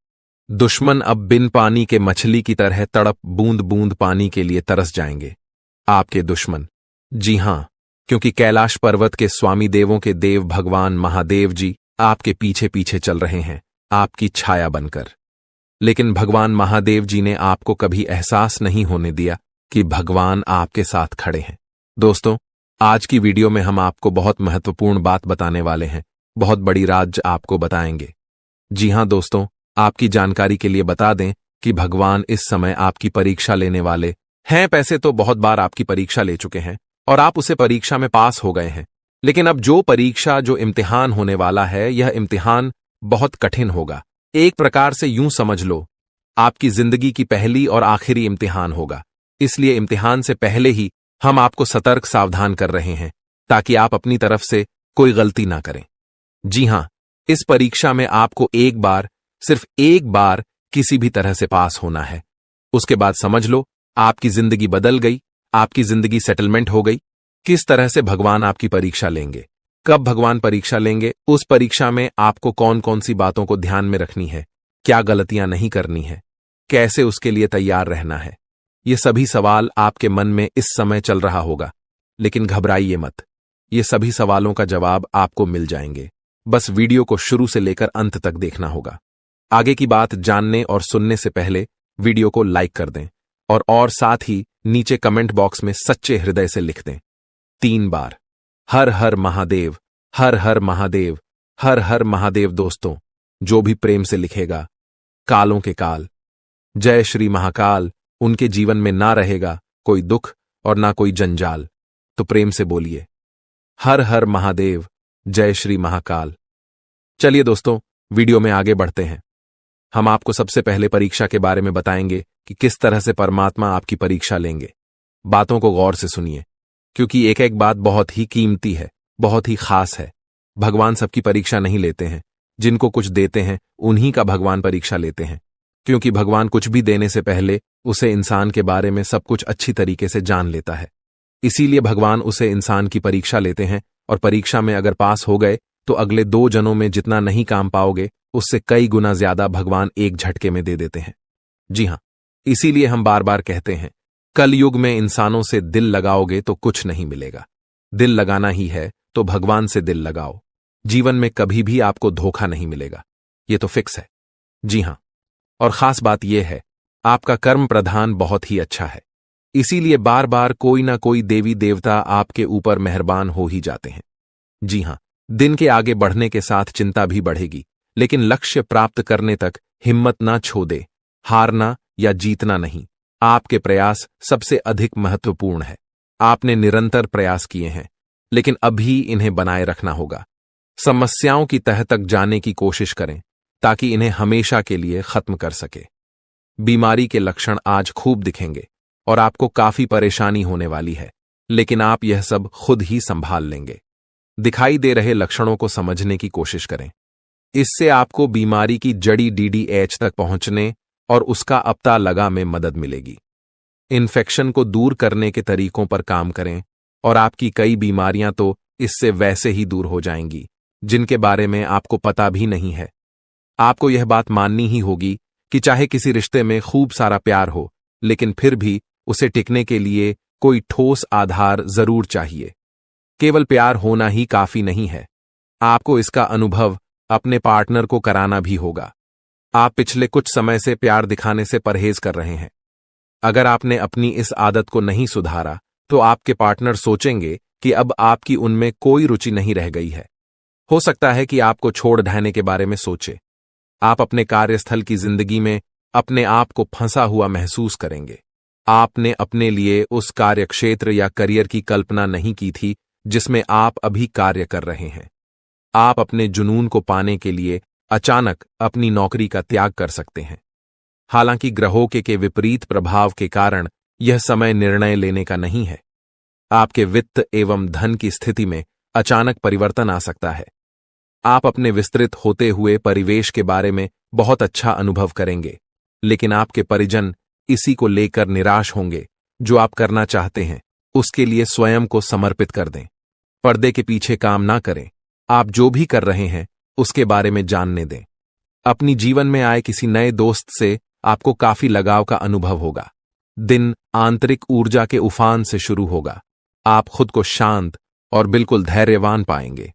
दुश्मन अब बिन पानी के मछली की तरह तड़प बूंद बूंद पानी के लिए तरस जाएंगे, आपके दुश्मन। जी हां, क्योंकि कैलाश पर्वत के स्वामी देवों के देव भगवान महादेव जी आपके पीछे पीछे चल रहे हैं, आपकी छाया बनकर। लेकिन भगवान महादेव जी ने आपको कभी एहसास नहीं होने दिया कि भगवान आपके साथ खड़े हैं। दोस्तों, आज की वीडियो में हम आपको बहुत महत्वपूर्ण बात बताने वाले हैं, बहुत बड़ी राज आपको बताएंगे। जी हां दोस्तों, आपकी जानकारी के लिए बता दें कि भगवान इस समय आपकी परीक्षा लेने वाले हैं। पैसे तो बहुत बार आपकी परीक्षा ले चुके हैं और आप उसे परीक्षा में पास हो गए हैं, लेकिन अब जो परीक्षा, जो इम्तिहान होने वाला है, यह इम्तिहान बहुत कठिन होगा। एक प्रकार से यूं समझ लो, आपकी जिंदगी की पहली और आखिरी इम्तिहान होगा। इसलिए इम्तिहान से पहले ही हम आपको सतर्क सावधान कर रहे हैं ताकि आप अपनी तरफ से कोई गलती ना करें। जी हां, इस परीक्षा में आपको एक बार, सिर्फ एक बार किसी भी तरह से पास होना है। उसके बाद समझ लो आपकी जिंदगी बदल गई, आपकी जिंदगी सेटलमेंट हो गई। किस तरह से भगवान आपकी परीक्षा लेंगे, कब भगवान परीक्षा लेंगे, उस परीक्षा में आपको कौन कौन सी बातों को ध्यान में रखनी है, क्या गलतियां नहीं करनी है, कैसे उसके लिए तैयार रहना है, ये सभी सवाल आपके मन में इस समय चल रहा होगा। लेकिन घबराइए मत, ये सभी सवालों का जवाब आपको मिल जाएंगे। बस वीडियो को शुरू से लेकर अंत तक देखना होगा। आगे की बात जानने और सुनने से पहले वीडियो को लाइक कर दें और साथ ही नीचे कमेंट बॉक्स में सच्चे हृदय से लिख दें 3 बार, हर हर महादेव, हर हर महादेव, हर हर महादेव। दोस्तों, जो भी प्रेम से लिखेगा, कालों के काल, जय श्री महाकाल, उनके जीवन में ना रहेगा कोई दुख और ना कोई जंजाल। तो प्रेम से बोलिए, हर हर महादेव, जय श्री महाकाल। चलिए दोस्तों, वीडियो में आगे बढ़ते हैं। हम आपको सबसे पहले परीक्षा के बारे में बताएंगे कि किस तरह से परमात्मा आपकी परीक्षा लेंगे। बातों को गौर से सुनिए, क्योंकि एक एक बात बहुत ही कीमती है, बहुत ही खास है। भगवान सबकी परीक्षा नहीं लेते हैं, जिनको कुछ देते हैं उन्हीं का भगवान परीक्षा लेते हैं, क्योंकि भगवान कुछ भी देने से पहले उसे इंसान के बारे में सब कुछ अच्छी तरीके से जान लेता है। इसीलिए भगवान उसे इंसान की परीक्षा लेते हैं, और परीक्षा में अगर पास हो गए तो अगले 2 जन्मों में जितना नहीं काम पाओगे उससे कई गुना ज्यादा भगवान एक झटके में दे देते हैं। जी हां, इसीलिए हम बार बार कहते हैं, कलयुग में इंसानों से दिल लगाओगे तो कुछ नहीं मिलेगा। दिल लगाना ही है तो भगवान से दिल लगाओ, जीवन में कभी भी आपको धोखा नहीं मिलेगा, ये तो फिक्स है। जी हां, और खास बात यह है, आपका कर्म प्रधान बहुत ही अच्छा है, इसीलिए बार बार कोई ना कोई देवी देवता आपके ऊपर मेहरबान हो ही जाते हैं। जी हां, दिन के आगे बढ़ने के साथ चिंता भी बढ़ेगी, लेकिन लक्ष्य प्राप्त करने तक हिम्मत ना छोड़े। हारना या जीतना नहीं, आपके प्रयास सबसे अधिक महत्वपूर्ण है। आपने निरंतर प्रयास किए हैं, लेकिन अभी इन्हें बनाए रखना होगा। समस्याओं की तह तक जाने की कोशिश करें ताकि इन्हें हमेशा के लिए खत्म कर सके। बीमारी के लक्षण आज खूब दिखेंगे और आपको काफी परेशानी होने वाली है, लेकिन आप यह सब खुद ही संभाल लेंगे। दिखाई दे रहे लक्षणों को समझने की कोशिश करें, इससे आपको बीमारी की जड़ी DDH तक पहुंचने और उसका पता लगा में मदद मिलेगी। इन्फेक्शन को दूर करने के तरीकों पर काम करें और आपकी कई बीमारियां तो इससे वैसे ही दूर हो जाएंगी जिनके बारे में आपको पता भी नहीं है। आपको यह बात माननी ही होगी कि चाहे किसी रिश्ते में खूब सारा प्यार हो, लेकिन फिर भी उसे टिकने के लिए कोई ठोस आधार जरूर चाहिए। केवल प्यार होना ही काफी नहीं है, आपको इसका अनुभव अपने पार्टनर को कराना भी होगा। आप पिछले कुछ समय से प्यार दिखाने से परहेज कर रहे हैं। अगर आपने अपनी इस आदत को नहीं सुधारा तो आपके पार्टनर सोचेंगे कि अब आपकी उनमें कोई रुचि नहीं रह गई है। हो सकता है कि आपको छोड़ ढाने के बारे में सोचे। आप अपने कार्यस्थल की जिंदगी में अपने आप को फंसा हुआ महसूस करेंगे। आपने अपने लिए उस कार्यक्षेत्र या करियर की कल्पना नहीं की थी जिसमें आप अभी कार्य कर रहे हैं। आप अपने जुनून को पाने के लिए अचानक अपनी नौकरी का त्याग कर सकते हैं। हालांकि ग्रहों के विपरीत प्रभाव के कारण यह समय निर्णय लेने का नहीं है। आपके वित्त एवं धन की स्थिति में अचानक परिवर्तन आ सकता है। आप अपने विस्तृत होते हुए परिवेश के बारे में बहुत अच्छा अनुभव करेंगे, लेकिन आपके परिजन इसी को लेकर निराश होंगे। जो आप करना चाहते हैं उसके लिए स्वयं को समर्पित कर दें। पर्दे के पीछे काम ना करें। आप जो भी कर रहे हैं उसके बारे में जानने दें। अपनी जीवन में आए किसी नए दोस्त से आपको काफी लगाव का अनुभव होगा। दिन आंतरिक ऊर्जा के उफान से शुरू होगा। आप खुद को शांत और बिल्कुल धैर्यवान पाएंगे।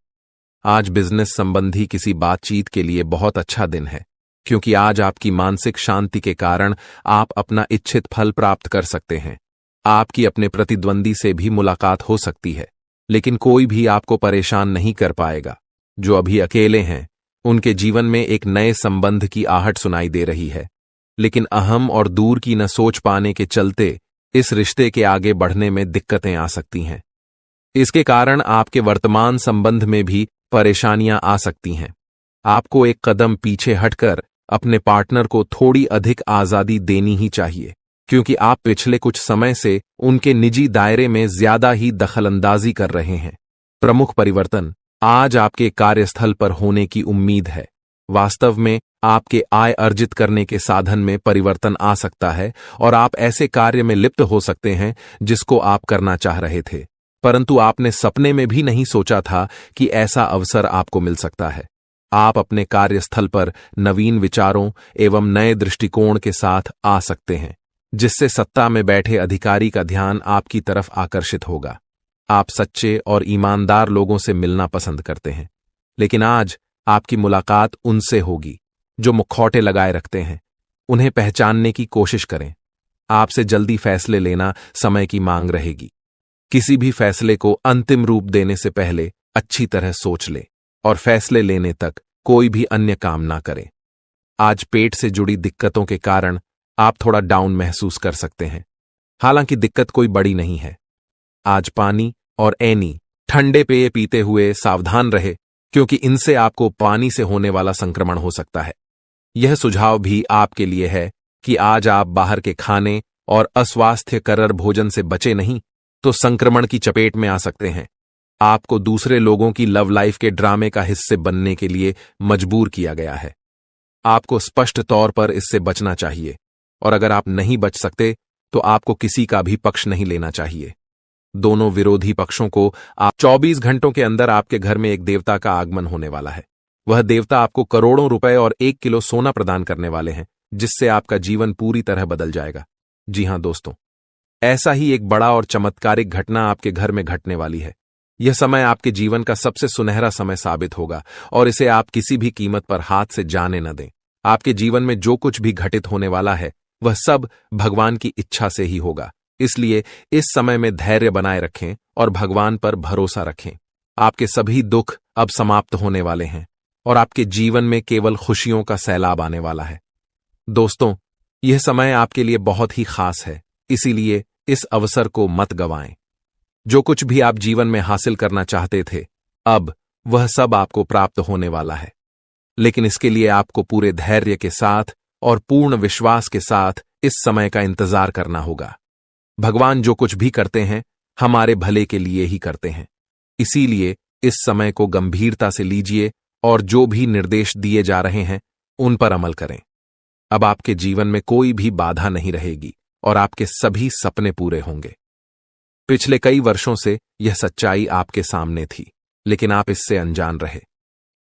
आज बिजनेस संबंधी किसी बातचीत के लिए बहुत अच्छा दिन है, क्योंकि आज आपकी मानसिक शांति के कारण आप अपना इच्छित फल प्राप्त कर सकते हैं। आपकी अपने प्रतिद्वंदी से भी मुलाकात हो सकती है, लेकिन कोई भी आपको परेशान नहीं कर पाएगा। जो अभी अकेले हैं उनके जीवन में एक नए संबंध की आहट सुनाई दे रही है, लेकिन अहम और दूर की न सोच पाने के चलते इस रिश्ते के आगे बढ़ने में दिक्कतें आ सकती हैं। इसके कारण आपके वर्तमान संबंध में भी परेशानियां आ सकती हैं। आपको एक कदम पीछे हटकर अपने पार्टनर को थोड़ी अधिक आजादी देनी ही चाहिए, क्योंकि आप पिछले कुछ समय से उनके निजी दायरे में ज्यादा ही दखलंदाजी कर रहे हैं। प्रमुख परिवर्तन आज आपके कार्यस्थल पर होने की उम्मीद है। वास्तव में आपके आय अर्जित करने के साधन में परिवर्तन आ सकता है और आप ऐसे कार्य में लिप्त हो सकते हैं जिसको आप करना चाह रहे थे, परंतु आपने सपने में भी नहीं सोचा था कि ऐसा अवसर आपको मिल सकता है। आप अपने कार्यस्थल पर नवीन विचारों एवं नए दृष्टिकोण के साथ आ सकते हैं, जिससे सत्ता में बैठे अधिकारी का ध्यान आपकी तरफ आकर्षित होगा। आप सच्चे और ईमानदार लोगों से मिलना पसंद करते हैं, लेकिन आज आपकी मुलाकात उनसे होगी जो मुखौटे लगाए रखते हैं। उन्हें पहचानने की कोशिश करें। आपसे जल्दी फैसले लेना समय की मांग रहेगी। किसी भी फैसले को अंतिम रूप देने से पहले अच्छी तरह सोच ले और फैसले लेने तक कोई भी अन्य काम ना करें। आज पेट से जुड़ी दिक्कतों के कारण आप थोड़ा डाउन महसूस कर सकते हैं। हालांकि दिक्कत कोई बड़ी नहीं है। आज पानी और ऐनी ठंडे पेय पीते हुए सावधान रहे, क्योंकि इनसे आपको पानी से होने वाला संक्रमण हो सकता है। यह सुझाव भी आपके लिए है कि आज आप बाहर के खाने और अस्वास्थ्यकर भोजन से बचे नहीं तो संक्रमण की चपेट में आ सकते हैं। आपको दूसरे लोगों की लव लाइफ के ड्रामे का हिस्से बनने के लिए मजबूर किया गया है। आपको स्पष्ट तौर पर इससे बचना चाहिए, और अगर आप नहीं बच सकते तो आपको किसी का भी पक्ष नहीं लेना चाहिए। दोनों विरोधी पक्षों को आप 24 घंटों के अंदर आपके घर में एक देवता का आगमन होने वाला है। वह देवता आपको करोड़ों रुपए और 1 किलो सोना प्रदान करने वाले हैं, जिससे आपका जीवन पूरी तरह बदल जाएगा। जी हां दोस्तों, ऐसा ही एक बड़ा और चमत्कारिक घटना आपके घर में घटने वाली है। यह समय आपके जीवन का सबसे सुनहरा समय साबित होगा और इसे आप किसी भी कीमत पर हाथ से जाने न दें। आपके जीवन में जो कुछ भी घटित होने वाला है वह सब भगवान की इच्छा से ही होगा। इसलिए इस समय में धैर्य बनाए रखें और भगवान पर भरोसा रखें। आपके सभी दुख अब समाप्त होने वाले हैं और आपके जीवन में केवल खुशियों का सैलाब आने वाला है। दोस्तों, यह समय आपके लिए बहुत ही खास है, इसीलिए इस अवसर को मत गंवाएं। जो कुछ भी आप जीवन में हासिल करना चाहते थे, अब वह सब आपको प्राप्त होने वाला है। लेकिन इसके लिए आपको पूरे धैर्य के साथ और पूर्ण विश्वास के साथ इस समय का इंतजार करना होगा। भगवान जो कुछ भी करते हैं हमारे भले के लिए ही करते हैं। इसीलिए इस समय को गंभीरता से लीजिए और जो भी निर्देश दिए जा रहे हैं उन पर अमल करें। अब आपके जीवन में कोई भी बाधा नहीं रहेगी और आपके सभी सपने पूरे होंगे। पिछले कई वर्षों से यह सच्चाई आपके सामने थी, लेकिन आप इससे अनजान रहे।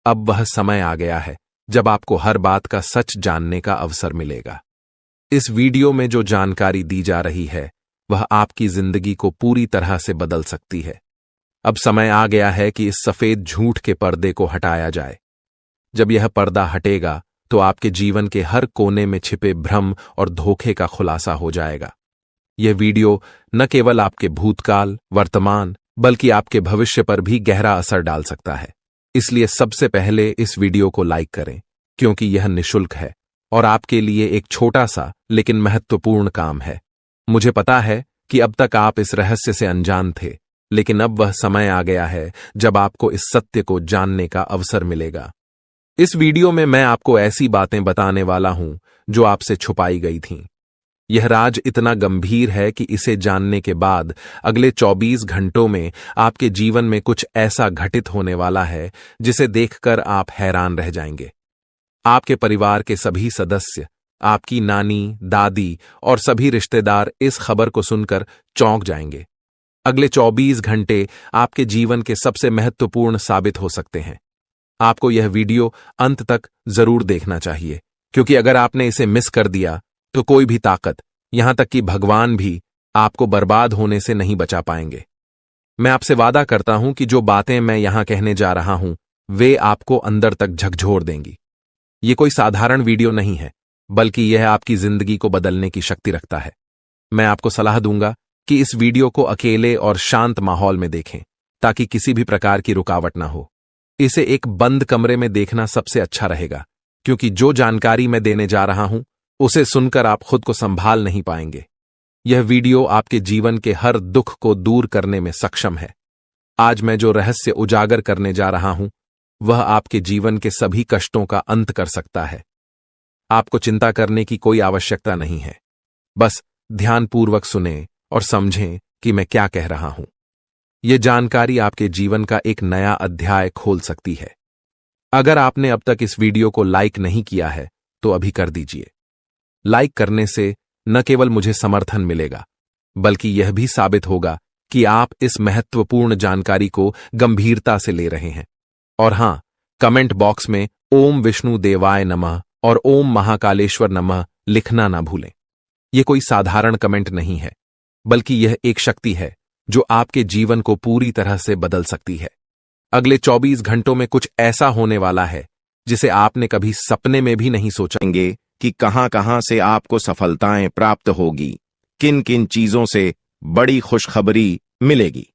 अब वह समय आ गया है जब आपको हर बात का सच जानने का अवसर मिलेगा। इस वीडियो में जो जानकारी दी जा रही है वह आपकी जिंदगी को पूरी तरह से बदल सकती है। अब समय आ गया है कि इस सफेद झूठ के पर्दे को हटाया जाए। जब यह पर्दा हटेगा तो आपके जीवन के हर कोने में छिपे भ्रम और धोखे का खुलासा हो जाएगा। यह वीडियो न केवल आपके भूतकाल, वर्तमान, बल्कि आपके भविष्य पर भी गहरा असर डाल सकता है। इसलिए सबसे पहले इस वीडियो को लाइक करें, क्योंकि यह निःशुल्क है और आपके लिए एक छोटा सा लेकिन महत्वपूर्ण काम है। मुझे पता है कि अब तक आप इस रहस्य से अनजान थे, लेकिन अब वह समय आ गया है जब आपको इस सत्य को जानने का अवसर मिलेगा। इस वीडियो में मैं आपको ऐसी बातें बताने वाला हूं जो आपसे छुपाई गई थीं। यह राज इतना गंभीर है कि इसे जानने के बाद अगले 24 घंटों में आपके जीवन में कुछ ऐसा घटित होने वाला है जिसे देखकर आप हैरान रह जाएंगे। आपके परिवार के सभी सदस्य, आपकी नानी, दादी और सभी रिश्तेदार इस खबर को सुनकर चौंक जाएंगे। अगले 24 घंटे आपके जीवन के सबसे महत्वपूर्ण साबित हो सकते हैं। आपको यह वीडियो अंत तक जरूर देखना चाहिए, क्योंकि अगर आपने इसे मिस कर दिया तो कोई भी ताकत, यहां तक कि भगवान भी, आपको बर्बाद होने से नहीं बचा पाएंगे। मैं आपसे वादा करता हूं कि जो बातें मैं यहां कहने जा रहा हूं वे आपको अंदर तक झकझोर देंगी। ये कोई साधारण वीडियो नहीं है, बल्कि यह आपकी जिंदगी को बदलने की शक्ति रखता है। मैं आपको सलाह दूंगा कि इस वीडियो को अकेले और शांत माहौल में देखें, ताकि किसी भी प्रकार की रुकावट ना हो। इसे एक बंद कमरे में देखना सबसे अच्छा रहेगा, क्योंकि जो जानकारी मैं देने जा रहा हूं उसे सुनकर आप खुद को संभाल नहीं पाएंगे। यह वीडियो आपके जीवन के हर दुख को दूर करने में सक्षम है। आज मैं जो रहस्य उजागर करने जा रहा हूं वह आपके जीवन के सभी कष्टों का अंत कर सकता है। आपको चिंता करने की कोई आवश्यकता नहीं है। बस ध्यानपूर्वक सुने और समझें कि मैं क्या कह रहा हूं। यह जानकारी आपके जीवन का एक नया अध्याय खोल सकती है। अगर आपने अब तक इस वीडियो को लाइक नहीं किया है तो अभी कर दीजिए। लाइक करने से न केवल मुझे समर्थन मिलेगा, बल्कि यह भी साबित होगा कि आप इस महत्वपूर्ण जानकारी को गंभीरता से ले रहे हैं। और हां, कमेंट बॉक्स में ओम विष्णु देवाय नमः और ओम महाकालेश्वर नमः लिखना ना भूलें। यह कोई साधारण कमेंट नहीं है, बल्कि यह एक शक्ति है जो आपके जीवन को पूरी तरह से बदल सकती है। अगले 24 घंटों में कुछ ऐसा होने वाला है जिसे आपने कभी सपने में भी नहीं सोचेंगे कि कहां कहां से आपको सफलताएं प्राप्त होगी, किन किन चीजों से बड़ी खुशखबरी मिलेगी,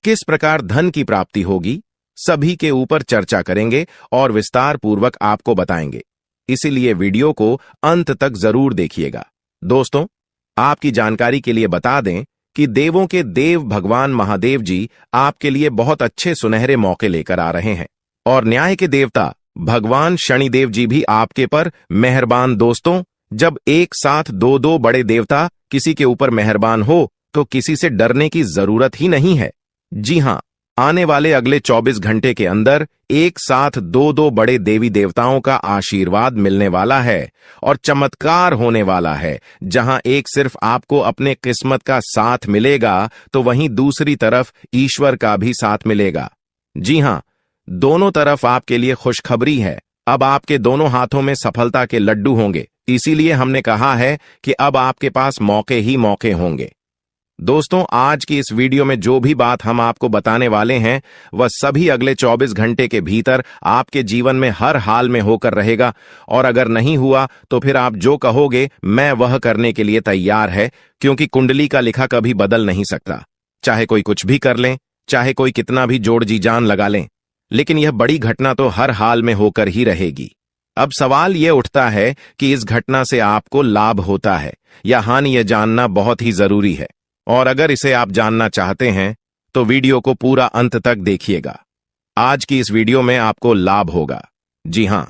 किस प्रकार धन की प्राप्ति होगी, सभी के ऊपर चर्चा करेंगे और विस्तार पूर्वक आपको बताएंगे। इसीलिए वीडियो को अंत तक जरूर देखिएगा। दोस्तों, आपकी जानकारी के लिए बता दें कि देवों के देव भगवान महादेव जी आपके लिए बहुत अच्छे सुनहरे मौके लेकर आ रहे हैं और न्याय के देवता भगवान शनिदेव जी भी आपके पर मेहरबान। दोस्तों, जब एक साथ दो दो बड़े देवता किसी के ऊपर मेहरबान हो तो किसी से डरने की जरूरत ही नहीं है। जी हां, आने वाले अगले 24 घंटे के अंदर एक साथ दो दो बड़े देवी देवताओं का आशीर्वाद मिलने वाला है और चमत्कार होने वाला है। जहां एक सिर्फ आपको अपने किस्मत का साथ मिलेगा तो वहीं दूसरी तरफ ईश्वर का भी साथ मिलेगा। जी हां, दोनों तरफ आपके लिए खुशखबरी है। अब आपके दोनों हाथों में सफलता के लड्डू होंगे। इसीलिए हमने कहा है कि अब आपके पास मौके ही मौके होंगे। दोस्तों, आज की इस वीडियो में जो भी बात हम आपको बताने वाले हैं वह सभी अगले 24 घंटे के भीतर आपके जीवन में हर हाल में होकर रहेगा। और अगर नहीं हुआ तो फिर आप जो कहोगे मैं वह करने के लिए तैयार है, क्योंकि कुंडली का लिखा कभी बदल नहीं सकता। चाहे कोई कुछ भी कर लें, चाहे कोई कितना भी जोड़ जी जान लगा लें, लेकिन यह बड़ी घटना तो हर हाल में होकर ही रहेगी। अब सवाल यह उठता है कि इस घटना से आपको लाभ होता है या हानि, यह जानना बहुत ही जरूरी है। और अगर इसे आप जानना चाहते हैं तो वीडियो को पूरा अंत तक देखिएगा। आज की इस वीडियो में आपको लाभ होगा। जी हां,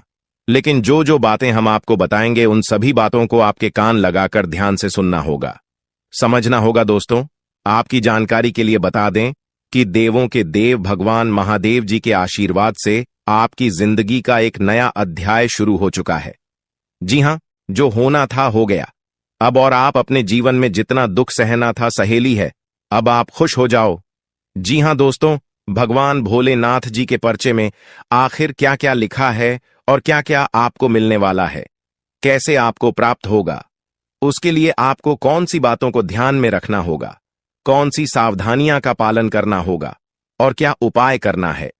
लेकिन जो जो बातें हम आपको बताएंगे उन सभी बातों को आपके कान लगाकर ध्यान से सुनना होगा, समझना होगा। दोस्तों, आपकी जानकारी के लिए बता दें कि देवों के देव भगवान महादेव जी के आशीर्वाद से आपकी जिंदगी का एक नया अध्याय शुरू हो चुका है। जी हां, जो होना था हो गया अब, और आप अपने जीवन में जितना दुख सहना था सहेली है। अब आप खुश हो जाओ। जी हां दोस्तों, भगवान भोलेनाथ जी के पर्चे में आखिर क्या क्या लिखा है और क्या क्या आपको मिलने वाला है, कैसे आपको प्राप्त होगा, उसके लिए आपको कौन सी बातों को ध्यान में रखना होगा, कौन सी सावधानियां का पालन करना होगा और क्या उपाय करना है,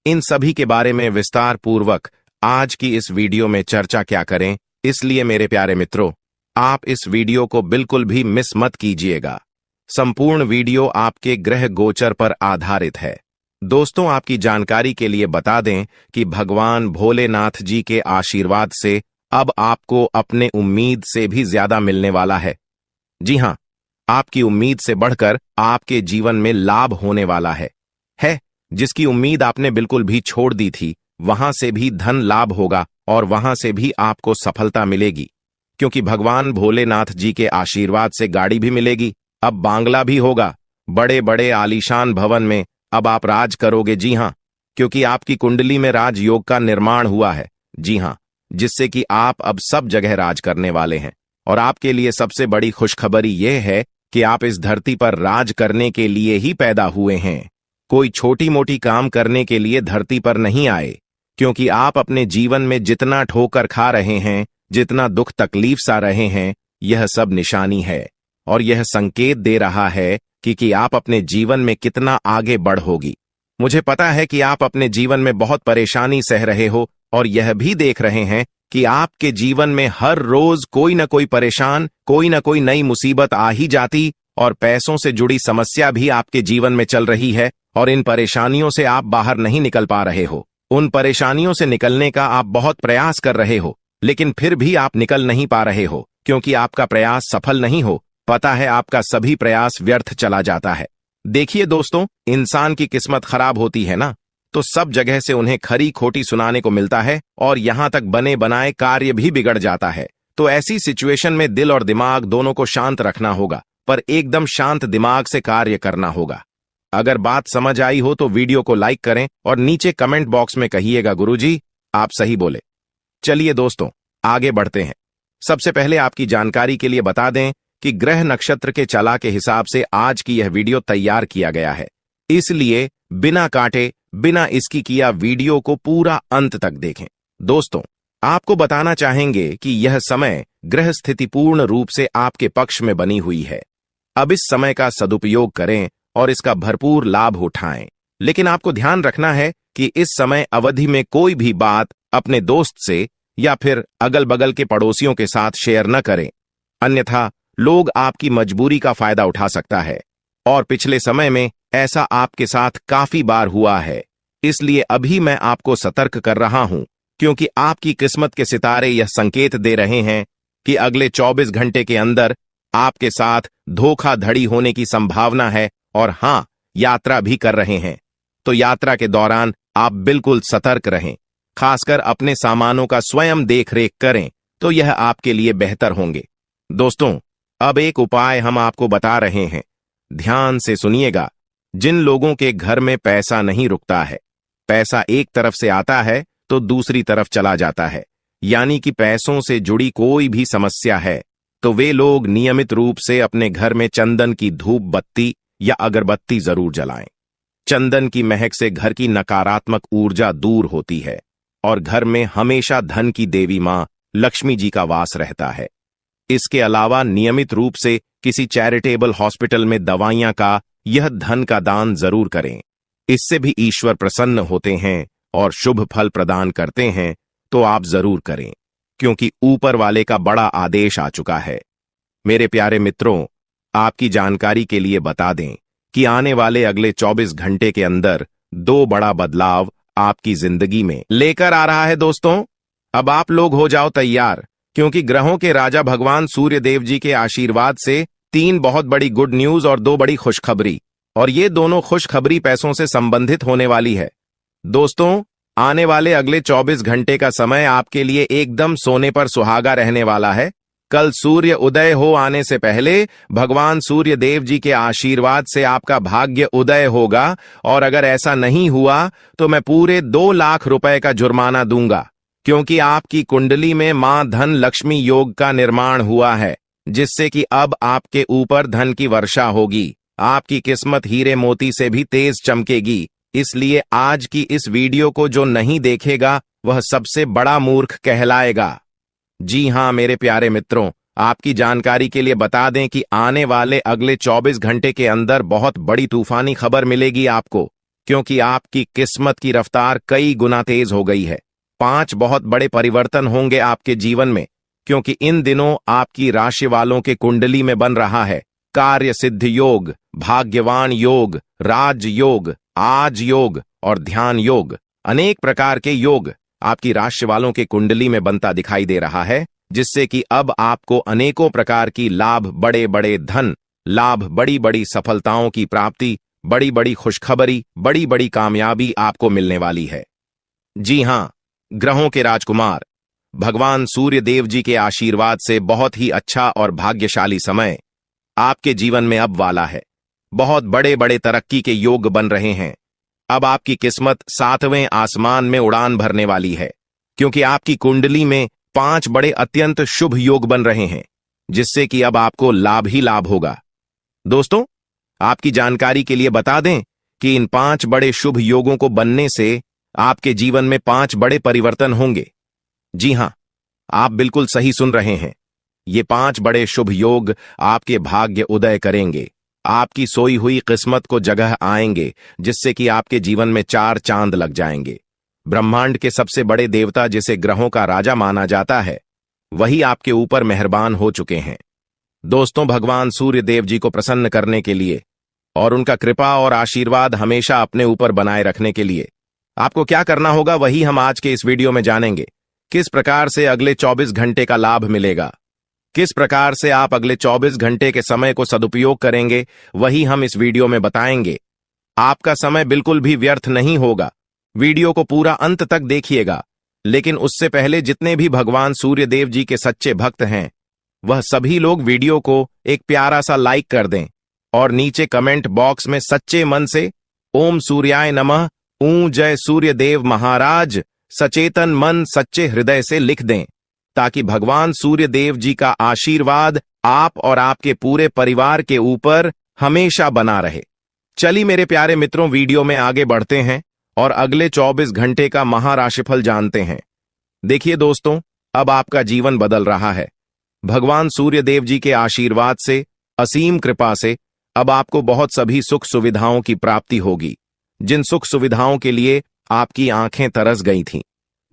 इन सभी के बारे में विस्तार पूर्वक आज की इस वीडियो में चर्चा क्या करें। इसलिए मेरे प्यारे मित्रों, आप इस वीडियो को बिल्कुल भी मिस मत कीजिएगा। संपूर्ण वीडियो आपके ग्रह गोचर पर आधारित है। दोस्तों, आपकी जानकारी के लिए बता दें कि भगवान भोलेनाथ जी के आशीर्वाद से अब आपको अपने उम्मीद से भी ज्यादा मिलने वाला है। जी हां, आपकी उम्मीद से बढ़कर आपके जीवन में लाभ होने वाला है। जिसकी उम्मीद आपने बिल्कुल भी छोड़ दी थी, वहां से भी धन लाभ होगा और वहां से भी आपको सफलता मिलेगी, क्योंकि भगवान भोलेनाथ जी के आशीर्वाद से गाड़ी भी मिलेगी। अब बांग्ला भी होगा, बड़े बड़े आलीशान भवन में अब आप राज करोगे। जी हां, क्योंकि आपकी कुंडली में राजयोग का निर्माण हुआ है। जी हां, जिससे कि आप अब सब जगह राज करने वाले हैं। और आपके लिए सबसे बड़ी खुशखबरी यह है कि आप इस धरती पर राज करने के लिए ही पैदा हुए हैं। कोई छोटी मोटी काम करने के लिए धरती पर नहीं आए, क्योंकि आप अपने जीवन में जितना ठोकर खा रहे हैं, जितना दुख तकलीफ सा रहे हैं, यह सब निशानी है और यह संकेत दे रहा है कि आप अपने जीवन में कितना आगे बढ़ोगी। मुझे पता है कि आप अपने जीवन में बहुत परेशानी सह रहे हो और यह भी देख रहे हैं कि आपके जीवन में हर रोज कोई न कोई परेशान, कोई न कोई नई मुसीबत आ ही जाती और पैसों से जुड़ी समस्या भी आपके जीवन में चल रही है और इन परेशानियों से आप बाहर नहीं निकल पा रहे हो। उन परेशानियों से निकलने का आप बहुत प्रयास कर रहे हो, लेकिन फिर भी आप निकल नहीं पा रहे हो, क्योंकि आपका प्रयास सफल नहीं हो। पता है, आपका सभी प्रयास व्यर्थ चला जाता है। देखिए दोस्तों, इंसान की किस्मत खराब होती है ना, तो सब जगह से उन्हें खरी खोटी सुनाने को मिलता है और यहां तक बने बनाए कार्य भी बिगड़ जाता है। तो ऐसी सिचुएशन में दिल और दिमाग दोनों को शांत रखना होगा, पर एकदम शांत दिमाग से कार्य करना होगा। अगर बात समझ आई हो तो वीडियो को लाइक करें और नीचे कमेंट बॉक्स में कहिएगा गुरुजी आप सही बोले। चलिए दोस्तों आगे बढ़ते हैं। सबसे पहले आपकी जानकारी के लिए बता दें कि ग्रह नक्षत्र के चला के हिसाब से आज की यह वीडियो तैयार किया गया है, इसलिए बिना काटे बिना इसकी किया वीडियो को पूरा अंत तक देखें। दोस्तों आपको बताना चाहेंगे कि यह समय ग्रह स्थिति पूर्ण रूप से आपके पक्ष में बनी हुई है। अब इस समय का सदुपयोग करें और इसका भरपूर लाभ उठाएं। लेकिन आपको ध्यान रखना है कि इस समय अवधि में कोई भी बात अपने दोस्त से या फिर अगल बगल के पड़ोसियों के साथ शेयर न करें, अन्यथा लोग आपकी मजबूरी का फायदा उठा सकता है। और पिछले समय में ऐसा आपके साथ काफी बार हुआ है, इसलिए अभी मैं आपको सतर्क कर रहा हूं, क्योंकि आपकी किस्मत के सितारे यह संकेत दे रहे हैं कि अगले 24 घंटे के अंदर आपके साथ धोखाधड़ी होने की संभावना है। और हां, यात्रा भी कर रहे हैं, तो यात्रा के दौरान आप बिल्कुल सतर्क रहें। खासकर अपने सामानों का स्वयं देखरेख करें तो यह आपके लिए बेहतर होंगे। दोस्तों अब एक उपाय हम आपको बता रहे हैं, ध्यान से सुनिएगा। जिन लोगों के घर में पैसा नहीं रुकता है, पैसा एक तरफ से आता है तो दूसरी तरफ चला जाता है, यानी कि पैसों से जुड़ी कोई भी समस्या है, तो वे लोग नियमित रूप से अपने घर में चंदन की धूप बत्ती या अगरबत्ती जरूर जलाएं। चंदन की महक से घर की नकारात्मक ऊर्जा दूर होती है और घर में हमेशा धन की देवी मां लक्ष्मी जी का वास रहता है। इसके अलावा नियमित रूप से किसी चैरिटेबल हॉस्पिटल में दवाइयां का यह धन का दान जरूर करें। इससे भी ईश्वर प्रसन्न होते हैं और शुभ फल प्रदान करते हैं, तो आप जरूर करें, क्योंकि ऊपर वाले का बड़ा आदेश आ चुका है। मेरे प्यारे मित्रों आपकी जानकारी के लिए बता दें कि आने वाले अगले 24 घंटे के अंदर 2 बड़ा बदलाव आपकी जिंदगी में लेकर आ रहा है। दोस्तों अब आप लोग हो जाओ तैयार, क्योंकि ग्रहों के राजा भगवान सूर्य देव जी के आशीर्वाद से 3 बहुत बड़ी गुड न्यूज और 2 बड़ी खुशखबरी, और ये दोनों खुशखबरी पैसों से संबंधित होने वाली है। दोस्तों आने वाले अगले 24 घंटे का समय आपके लिए एकदम सोने पर सुहागा रहने वाला है। कल सूर्य उदय हो आने से पहले भगवान सूर्य देव जी के आशीर्वाद से आपका भाग्य उदय होगा, और अगर ऐसा नहीं हुआ तो मैं पूरे 2 लाख रुपए का जुर्माना दूंगा, क्योंकि आपकी कुंडली में मां धन लक्ष्मी योग का निर्माण हुआ है, जिससे कि अब आपके ऊपर धन की वर्षा होगी। आपकी किस्मत हीरे मोती से भी तेज चमकेगी। इसलिए आज की इस वीडियो को जो नहीं देखेगा वह सबसे बड़ा मूर्ख कहलाएगा। जी हां मेरे प्यारे मित्रों, आपकी जानकारी के लिए बता दें कि आने वाले अगले 24 घंटे के अंदर बहुत बड़ी तूफानी खबर मिलेगी आपको, क्योंकि आपकी किस्मत की रफ्तार कई गुना तेज हो गई है। 5 बहुत बड़े परिवर्तन होंगे आपके जीवन में, क्योंकि इन दिनों आपकी राशि वालों के कुंडली में बन रहा है कार्य सिद्ध योग, भाग्यवान योग, राज योग, आज योग और ध्यान योग। अनेक प्रकार के योग आपकी राशि वालों के कुंडली में बनता दिखाई दे रहा है, जिससे कि अब आपको अनेकों प्रकार की लाभ, बड़े बड़े धन लाभ, बड़ी बड़ी सफलताओं की प्राप्ति, बड़ी बड़ी खुशखबरी, बड़ी बड़ी कामयाबी आपको मिलने वाली है। जी हां, ग्रहों के राजकुमार भगवान सूर्य देव जी के आशीर्वाद से बहुत ही अच्छा और भाग्यशाली समय आपके जीवन में अब वाला है। बहुत बड़े बड़े तरक्की के योग बन रहे हैं। अब आपकी किस्मत 7वें आसमान में उड़ान भरने वाली है, क्योंकि आपकी कुंडली में 5 बड़े अत्यंत शुभ योग बन रहे हैं, जिससे कि अब आपको लाभ ही लाभ होगा। दोस्तों आपकी जानकारी के लिए बता दें कि इन 5 बड़े शुभ योगों को बनने से आपके जीवन में 5 बड़े परिवर्तन होंगे। जी हां, आप बिल्कुल सही सुन रहे हैं। ये 5 बड़े शुभ योग आपके भाग्य उदय करेंगे, आपकी सोई हुई किस्मत को जगह आएंगे, जिससे कि आपके जीवन में 4 चांद लग जाएंगे। ब्रह्मांड के सबसे बड़े देवता, जिसे ग्रहों का राजा माना जाता है, वही आपके ऊपर मेहरबान हो चुके हैं। दोस्तों भगवान सूर्य देव जी को प्रसन्न करने के लिए और उनका कृपा और आशीर्वाद हमेशा अपने ऊपर बनाए रखने के लिए आपको क्या करना होगा, वही हम आज के इस वीडियो में जानेंगे। किस प्रकार से अगले 24 घंटे का लाभ मिलेगा, किस प्रकार से आप अगले 24 घंटे के समय को सदुपयोग करेंगे, वही हम इस वीडियो में बताएंगे। आपका समय बिल्कुल भी व्यर्थ नहीं होगा। वीडियो को पूरा अंत तक देखिएगा, लेकिन उससे पहले जितने भी भगवान सूर्य देव जी के सच्चे भक्त हैं, वह सभी लोग वीडियो को एक प्यारा सा लाइक कर दें और नीचे कमेंट बॉक्स में सच्चे मन से ओम सूर्याय नमः, ऊं जय सूर्य देव महाराज, सचेतन मन सच्चे हृदय से लिख दें, ताकि भगवान सूर्य देव जी का आशीर्वाद आप और आपके पूरे परिवार के ऊपर हमेशा बना रहे। चलिए मेरे प्यारे मित्रों, वीडियो में आगे बढ़ते हैं और अगले 24 घंटे का महाराशिफल जानते हैं। देखिए दोस्तों, अब आपका जीवन बदल रहा है। भगवान सूर्य देव जी के आशीर्वाद से, असीम कृपा से अब आपको बहुत सभी सुख सुविधाओं की प्राप्ति होगी। जिन सुख सुविधाओं के लिए आपकी आंखें तरस गई थीं,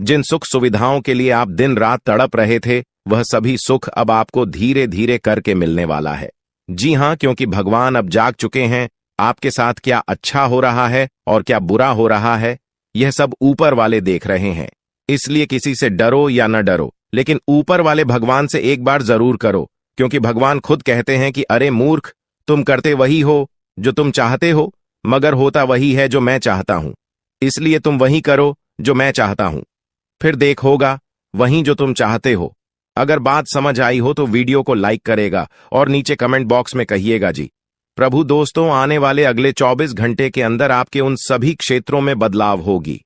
जिन सुख सुविधाओं के लिए आप दिन रात तड़प रहे थे, वह सभी सुख अब आपको धीरे धीरे करके मिलने वाला है। जी हां, क्योंकि भगवान अब जाग चुके हैं। आपके साथ क्या अच्छा हो रहा है और क्या बुरा हो रहा है, यह सब ऊपर वाले देख रहे हैं। इसलिए किसी से डरो या न डरो, लेकिन ऊपर वाले भगवान से एक बार जरूर करो, क्योंकि भगवान खुद कहते हैं कि अरे मूर्ख, तुम करते वही हो जो तुम चाहते हो, मगर होता वही है जो मैं चाहता हूं। इसलिए तुम वही करो जो मैं चाहता हूं, फिर देख होगा वही जो तुम चाहते हो। अगर बात समझ आई हो तो वीडियो को लाइक करेगा और नीचे कमेंट बॉक्स में कहिएगा जी। प्रभु दोस्तों, आने वाले अगले 24 घंटे के अंदर आपके उन सभी क्षेत्रों में बदलाव होगी।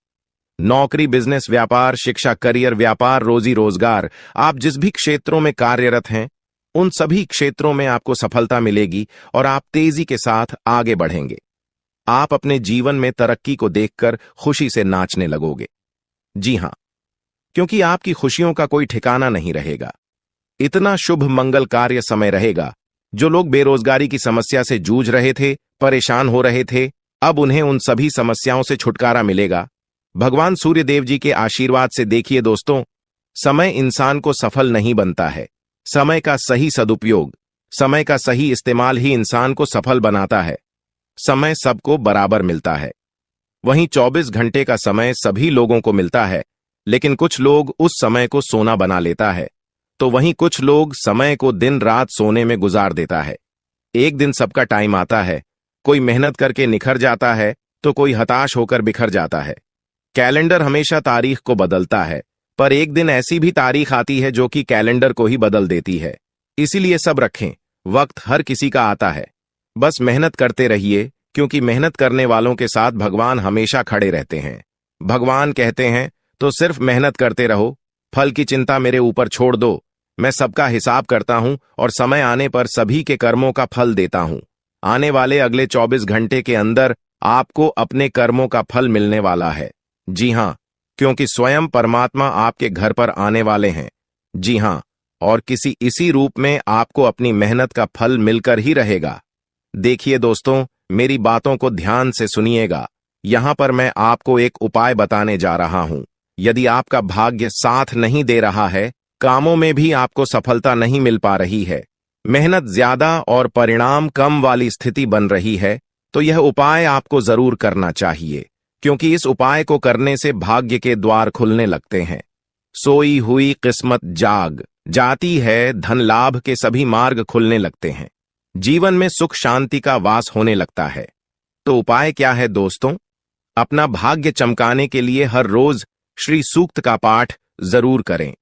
नौकरी, बिजनेस, व्यापार, शिक्षा, करियर, व्यापार, रोजी रोजगार, आप जिस भी क्षेत्रों में कार्यरत हैं, उन सभी क्षेत्रों में आपको सफलता मिलेगी और आप तेजी के साथ आगे बढ़ेंगे। आप अपने जीवन में तरक्की को देखकर खुशी से नाचने लगोगे। जी हां, क्योंकि आपकी खुशियों का कोई ठिकाना नहीं रहेगा। इतना शुभ मंगल कार्य समय रहेगा। जो लोग बेरोजगारी की समस्या से जूझ रहे थे, परेशान हो रहे थे, अब उन्हें उन सभी समस्याओं से छुटकारा मिलेगा भगवान सूर्य देव जी के आशीर्वाद से। देखिए दोस्तों, समय इंसान को सफल नहीं बनता है। समय का सही सदुपयोग, समय का सही इस्तेमाल ही इंसान को सफल बनाता है। समय सबको बराबर मिलता है। वहीं 24 घंटे का समय सभी लोगों को मिलता है, लेकिन कुछ लोग उस समय को सोना बना लेता है, तो वहीं कुछ लोग समय को दिन रात सोने में गुजार देता है। एक दिन सबका टाइम आता है, कोई मेहनत करके निखर जाता है तो कोई हताश होकर बिखर जाता है। कैलेंडर हमेशा तारीख को बदलता है, पर एक दिन ऐसी भी तारीख आती है जो कि कैलेंडर को ही बदल देती है। इसीलिए सब रखें, वक्त हर किसी का आता है। बस मेहनत करते रहिए, क्योंकि मेहनत करने वालों के साथ भगवान हमेशा खड़े रहते हैं। भगवान कहते हैं तो सिर्फ मेहनत करते रहो, फल की चिंता मेरे ऊपर छोड़ दो। मैं सबका हिसाब करता हूं और समय आने पर सभी के कर्मों का फल देता हूं। आने वाले अगले 24 घंटे के अंदर आपको अपने कर्मों का फल मिलने वाला है। जी हां, क्योंकि स्वयं परमात्मा आपके घर पर आने वाले हैं। जी हां, और किसी इसी रूप में आपको अपनी मेहनत का फल मिलकर ही रहेगा। देखिए दोस्तों, मेरी बातों को ध्यान से सुनिएगा। यहां पर मैं आपको एक उपाय बताने जा रहा हूं। यदि आपका भाग्य साथ नहीं दे रहा है, कामों में भी आपको सफलता नहीं मिल पा रही है, मेहनत ज्यादा और परिणाम कम वाली स्थिति बन रही है, तो यह उपाय आपको जरूर करना चाहिए, क्योंकि इस उपाय को करने से भाग्य के द्वार खुलने लगते हैं। सोई हुई किस्मत जाग जाती है, धन लाभ के सभी मार्ग खुलने लगते हैं, जीवन में सुख शांति का वास होने लगता है। तो उपाय क्या है दोस्तों? अपना भाग्य चमकाने के लिए हर रोज श्री सूक्त का पाठ जरूर करें।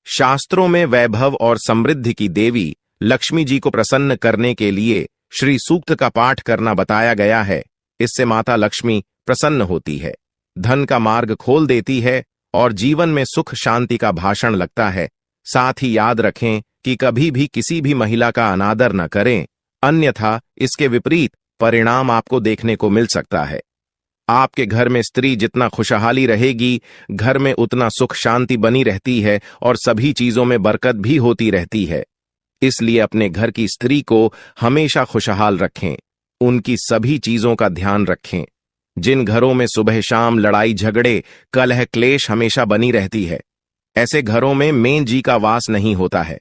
शास्त्रों में वैभव और समृद्धि की देवी लक्ष्मी जी को प्रसन्न करने के लिए श्री सूक्त का पाठ करना बताया गया है। इससे माता लक्ष्मी प्रसन्न होती है, धन का मार्ग खोल देती है और जीवन में सुख शांति का भाषण लगता है। साथ ही याद रखें कि कभी भी किसी भी महिला का अनादर न करें, अन्यथा इसके विपरीत परिणाम आपको देखने को मिल सकता है। आपके घर में स्त्री जितना खुशहाली रहेगी, घर में उतना सुख शांति बनी रहती है और सभी चीजों में बरकत भी होती रहती है। इसलिए अपने घर की स्त्री को हमेशा खुशहाल रखें, उनकी सभी चीजों का ध्यान रखें। जिन घरों में सुबह शाम लड़ाई झगड़े कलह क्लेश हमेशा बनी रहती है, ऐसे घरों में मेन जी का वास नहीं होता है।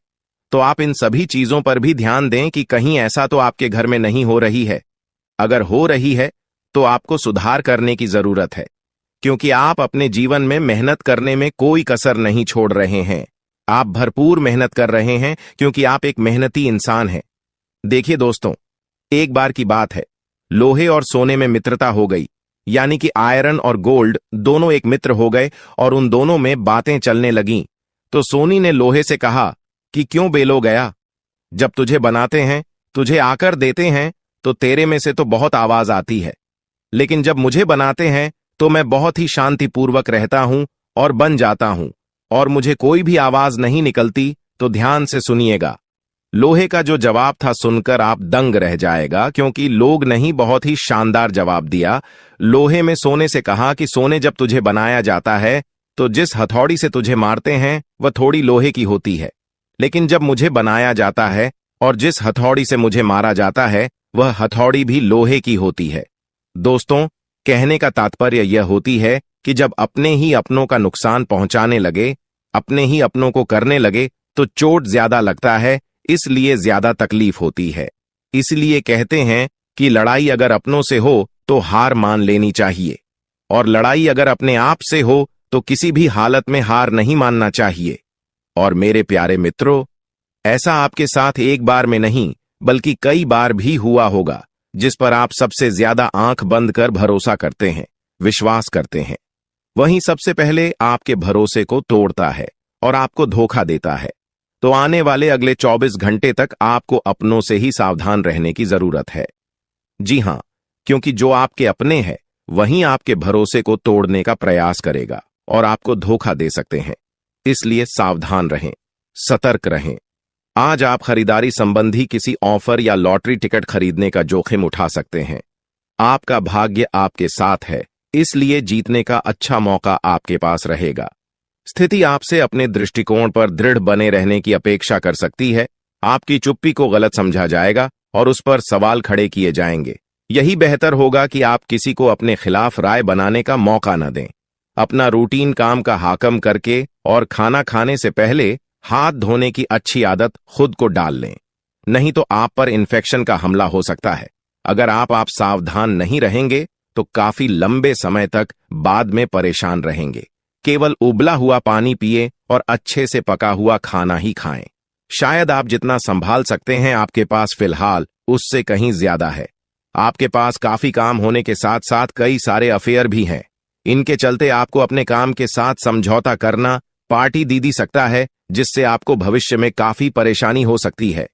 तो आप इन सभी चीजों पर भी ध्यान दें कि कहीं ऐसा तो आपके घर में नहीं हो रही है। अगर हो रही है तो आपको सुधार करने की जरूरत है, क्योंकि आप अपने जीवन में मेहनत करने में कोई कसर नहीं छोड़ रहे हैं। आप भरपूर मेहनत कर रहे हैं, क्योंकि आप एक मेहनती इंसान हैं। देखिए दोस्तों, एक बार की बात है, लोहे और सोने में मित्रता हो गई। यानी कि आयरन और गोल्ड दोनों एक मित्र हो गए और उन दोनों में बातें चलने लगीं। तो सोनी ने लोहे से कहा कि क्यों बेलो गया, जब तुझे बनाते हैं, तुझे आकर देते हैं तो तेरे में से तो बहुत आवाज आती है, लेकिन जब मुझे बनाते हैं तो मैं बहुत ही शांतिपूर्वक रहता हूं और बन जाता हूं, और मुझे कोई भी आवाज नहीं निकलती। तो ध्यान से सुनिएगा। लोहे का जो जवाब था सुनकर आप दंग रह जाएगा, क्योंकि लोग नहीं बहुत ही शानदार जवाब दिया। लोहे में सोने से कहा कि सोने, जब तुझे बनाया जाता है तो जिस हथौड़ी से तुझे मारते हैं वह थोड़ी लोहे की होती है, लेकिन जब मुझे बनाया जाता है और जिस हथौड़ी से मुझे मारा जाता है वह हथौड़ी भी लोहे की होती है। दोस्तों, कहने का तात्पर्य यह होती है कि जब अपने ही अपनों का नुकसान पहुंचाने लगे, अपने ही अपनों को करने लगे, तो चोट ज्यादा लगता है, इसलिए ज्यादा तकलीफ होती है। इसलिए कहते हैं कि लड़ाई अगर अपनों से हो तो हार मान लेनी चाहिए, और लड़ाई अगर अपने आप से हो तो किसी भी हालत में हार नहीं मानना चाहिए। और मेरे प्यारे मित्रों, ऐसा आपके साथ एक बार में नहीं बल्कि कई बार भी हुआ होगा, जिस पर आप सबसे ज्यादा आंख बंद कर भरोसा करते हैं, विश्वास करते हैं। वहीं सबसे पहले आपके भरोसे को तोड़ता है और आपको धोखा देता है। तो आने वाले अगले 24 घंटे तक आपको अपनों से ही सावधान रहने की जरूरत है। जी हां, क्योंकि जो आपके अपने हैं वहीं आपके भरोसे को तोड़ने का प्रयास करेगा और आपको धोखा दे सकते हैं। इसलिए सावधान रहें, सतर्क रहें। आज आप खरीदारी संबंधी किसी ऑफर या लॉटरी टिकट खरीदने का जोखिम उठा सकते हैं। आपका भाग्य आपके साथ है, इसलिए जीतने का अच्छा मौका आपके पास रहेगा। स्थिति आपसे अपने दृष्टिकोण पर दृढ़ बने रहने की अपेक्षा कर सकती है। आपकी चुप्पी को गलत समझा जाएगा और उस पर सवाल खड़े किए जाएंगे। यही बेहतर होगा कि आप किसी को अपने खिलाफ राय बनाने का मौका न दें। अपना रूटीन काम का हाकम करके और खाना खाने से पहले हाथ धोने की अच्छी आदत खुद को डाल लें, नहीं तो आप पर इन्फेक्शन का हमला हो सकता है। अगर आप सावधान नहीं रहेंगे तो काफी लंबे समय तक बाद में परेशान रहेंगे। केवल उबला हुआ पानी पिए और अच्छे से पका हुआ खाना ही खाएं। शायद आप जितना संभाल सकते हैं आपके पास फिलहाल उससे कहीं ज्यादा है। आपके पास काफी काम होने के साथ साथ कई सारे अफेयर भी हैं। इनके चलते आपको अपने काम के साथ समझौता करना पार्टी दीदी सकता है, जिससे आपको भविष्य में काफी परेशानी हो सकती है।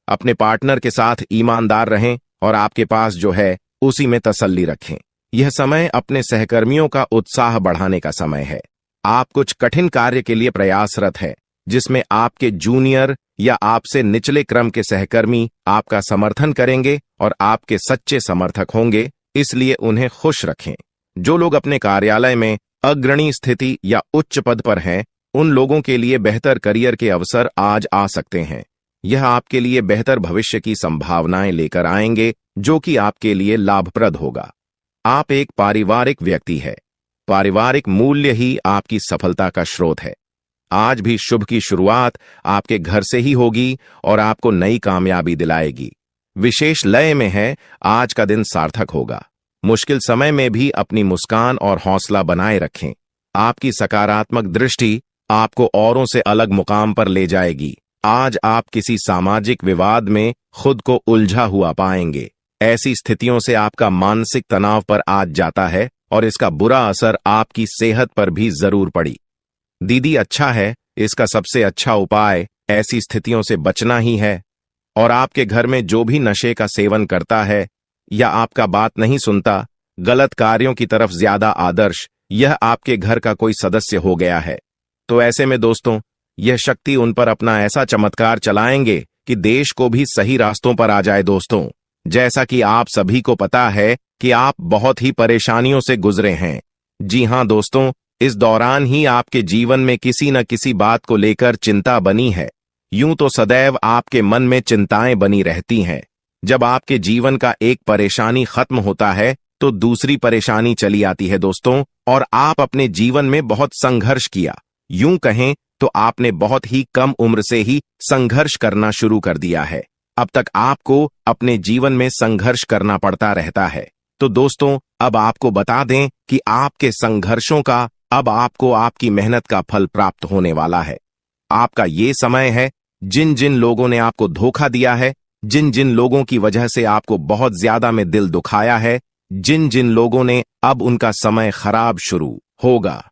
अपने पार्टनर के साथ ईमानदार रहें और आपके पास जो है उसी में तसल्ली रखें। यह समय अपने सहकर्मियों का उत्साह बढ़ाने का समय है। आप कुछ कठिन कार्य के लिए प्रयासरत हैं, जिसमें आपके जूनियर या आपसे निचले क्रम के सहकर्मी आपका समर्थन करेंगे और आपके सच्चे समर्थक होंगे, इसलिए उन्हें खुश रखें। जो लोग अपने कार्यालय में अग्रणी स्थिति या उच्च पद पर हैं, उन लोगों के लिए बेहतर करियर के अवसर आज आ सकते हैं। यह आपके लिए बेहतर भविष्य की संभावनाएं लेकर आएंगे, जो कि आपके लिए लाभप्रद होगा। आप एक पारिवारिक व्यक्ति है। पारिवारिक मूल्य ही आपकी सफलता का स्रोत है। आज भी शुभ की शुरुआत आपके घर से ही होगी और आपको नई कामयाबी दिलाएगी। विशेष लय में है, आज का दिन सार्थक होगा। मुश्किल समय में भी अपनी मुस्कान और हौसला बनाए रखें। आपकी सकारात्मक दृष्टि आपको औरों से अलग मुकाम पर ले जाएगी। आज आप किसी सामाजिक विवाद में खुद को उलझा हुआ पाएंगे। ऐसी स्थितियों से आपका मानसिक तनाव पर आज जाता है और इसका बुरा असर आपकी सेहत पर भी जरूर पड़ी। दीदी अच्छा है, इसका सबसे अच्छा उपाय ऐसी स्थितियों से बचना ही है। और आपके घर में जो भी नशे का सेवन करता है या आपका बात नहीं सुनता, गलत कार्यों की तरफ ज्यादा आदर्श, यह आपके घर का कोई सदस्य हो गया है। तो ऐसे में दोस्तों, यह शक्ति उन पर अपना ऐसा चमत्कार चलाएंगे कि देश को भी सही रास्तों पर आ जाए। दोस्तों, जैसा कि आप सभी को पता है कि आप बहुत ही परेशानियों से गुजरे हैं। जी हां दोस्तों, इस दौरान ही आपके जीवन में किसी न किसी बात को लेकर चिंता बनी है। यूं तो सदैव आपके मन में चिंताएं बनी रहती हैं। जब आपके जीवन का एक परेशानी खत्म होता है तो दूसरी परेशानी चली आती है दोस्तों, और आप अपने जीवन में बहुत संघर्ष किया। यूं कहें तो आपने बहुत ही कम उम्र से ही संघर्ष करना शुरू कर दिया है। अब तक आपको अपने जीवन में संघर्ष करना पड़ता रहता है। तो दोस्तों, अब आपको बता दें कि आपके संघर्षों का अब आपको आपकी मेहनत का फल प्राप्त होने वाला है। आपका ये समय है, जिन जिन लोगों ने आपको धोखा दिया है, जिन जिन लोगों की वजह से आपको बहुत ज्यादा में दिल दुखाया है, जिन जिन लोगों ने अब उनका समय खराब शुरू होगा,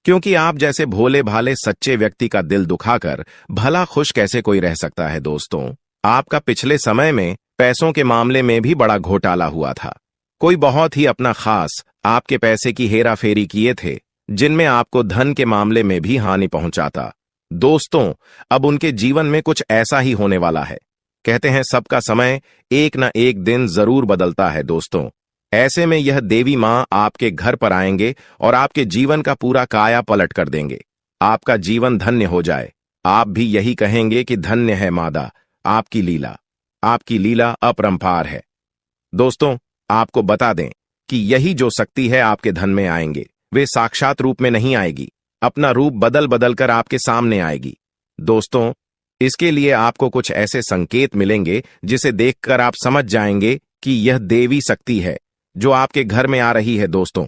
क्योंकि आप जैसे भोले भाले सच्चे व्यक्ति का दिल दुखाकर भला खुश कैसे कोई रह सकता है। दोस्तों, आपका पिछले समय में पैसों के मामले में भी बड़ा घोटाला हुआ था। कोई बहुत ही अपना खास आपके पैसे की हेरा फेरी किए थे, जिनमें आपको धन के मामले में भी हानि पहुंचाता। दोस्तों, अब उनके जीवन में कुछ ऐसा ही होने वाला है। कहते हैं सबका समय एक न एक दिन जरूर बदलता है। दोस्तों, ऐसे में यह देवी मां आपके घर पर आएंगे और आपके जीवन का पूरा काया पलट कर देंगे। आपका जीवन धन्य हो जाए। आप भी यही कहेंगे कि धन्य है मादा, आपकी लीला अपरंपार है। दोस्तों, आपको बता दें कि यही जो शक्ति है आपके धन में आएंगे, वे साक्षात रूप में नहीं आएगी, अपना रूप बदल बदल कर आपके सामने आएगी। दोस्तों, इसके लिए आपको कुछ ऐसे संकेत मिलेंगे जिसे देखकर आप समझ जाएंगे कि यह देवी शक्ति है जो आपके घर में आ रही है। दोस्तों,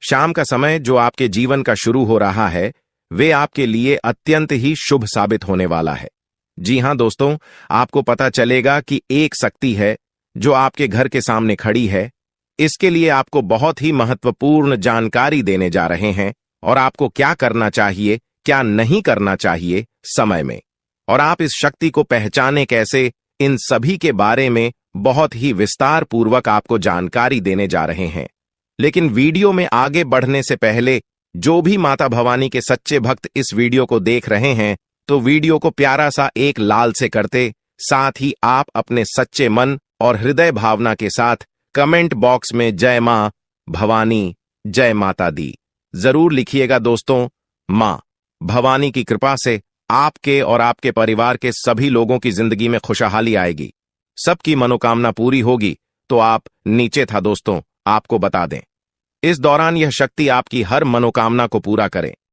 शाम का समय जो आपके जीवन का शुरू हो रहा है, वे आपके लिए अत्यंत ही शुभ साबित होने वाला है। जी हां दोस्तों, आपको पता चलेगा कि एक शक्ति है जो आपके घर के सामने खड़ी है। इसके लिए आपको बहुत ही महत्वपूर्ण जानकारी देने जा रहे हैं और आपको क्या करना चाहिए, क्या नहीं करना चाहिए समय में, और आप इस शक्ति को पहचाने कैसे, इन सभी के बारे में बहुत ही विस्तार पूर्वक आपको जानकारी देने जा रहे हैं। लेकिन वीडियो में आगे बढ़ने से पहले जो भी माता भवानी के सच्चे भक्त इस वीडियो को देख रहे हैं, तो वीडियो को प्यारा सा एक लाल से करते, साथ ही आप अपने सच्चे मन और हृदय भावना के साथ कमेंट बॉक्स में जय मां भवानी, जय माता दी जरूर लिखिएगा। दोस्तों, मां भवानी की कृपा से आपके और आपके परिवार के सभी लोगों की जिंदगी में खुशहाली आएगी, सबकी मनोकामना पूरी होगी। तो आप नीचे था दोस्तों, आपको बता दें, इस दौरान यह शक्ति आपकी हर मनोकामना को पूरा करे।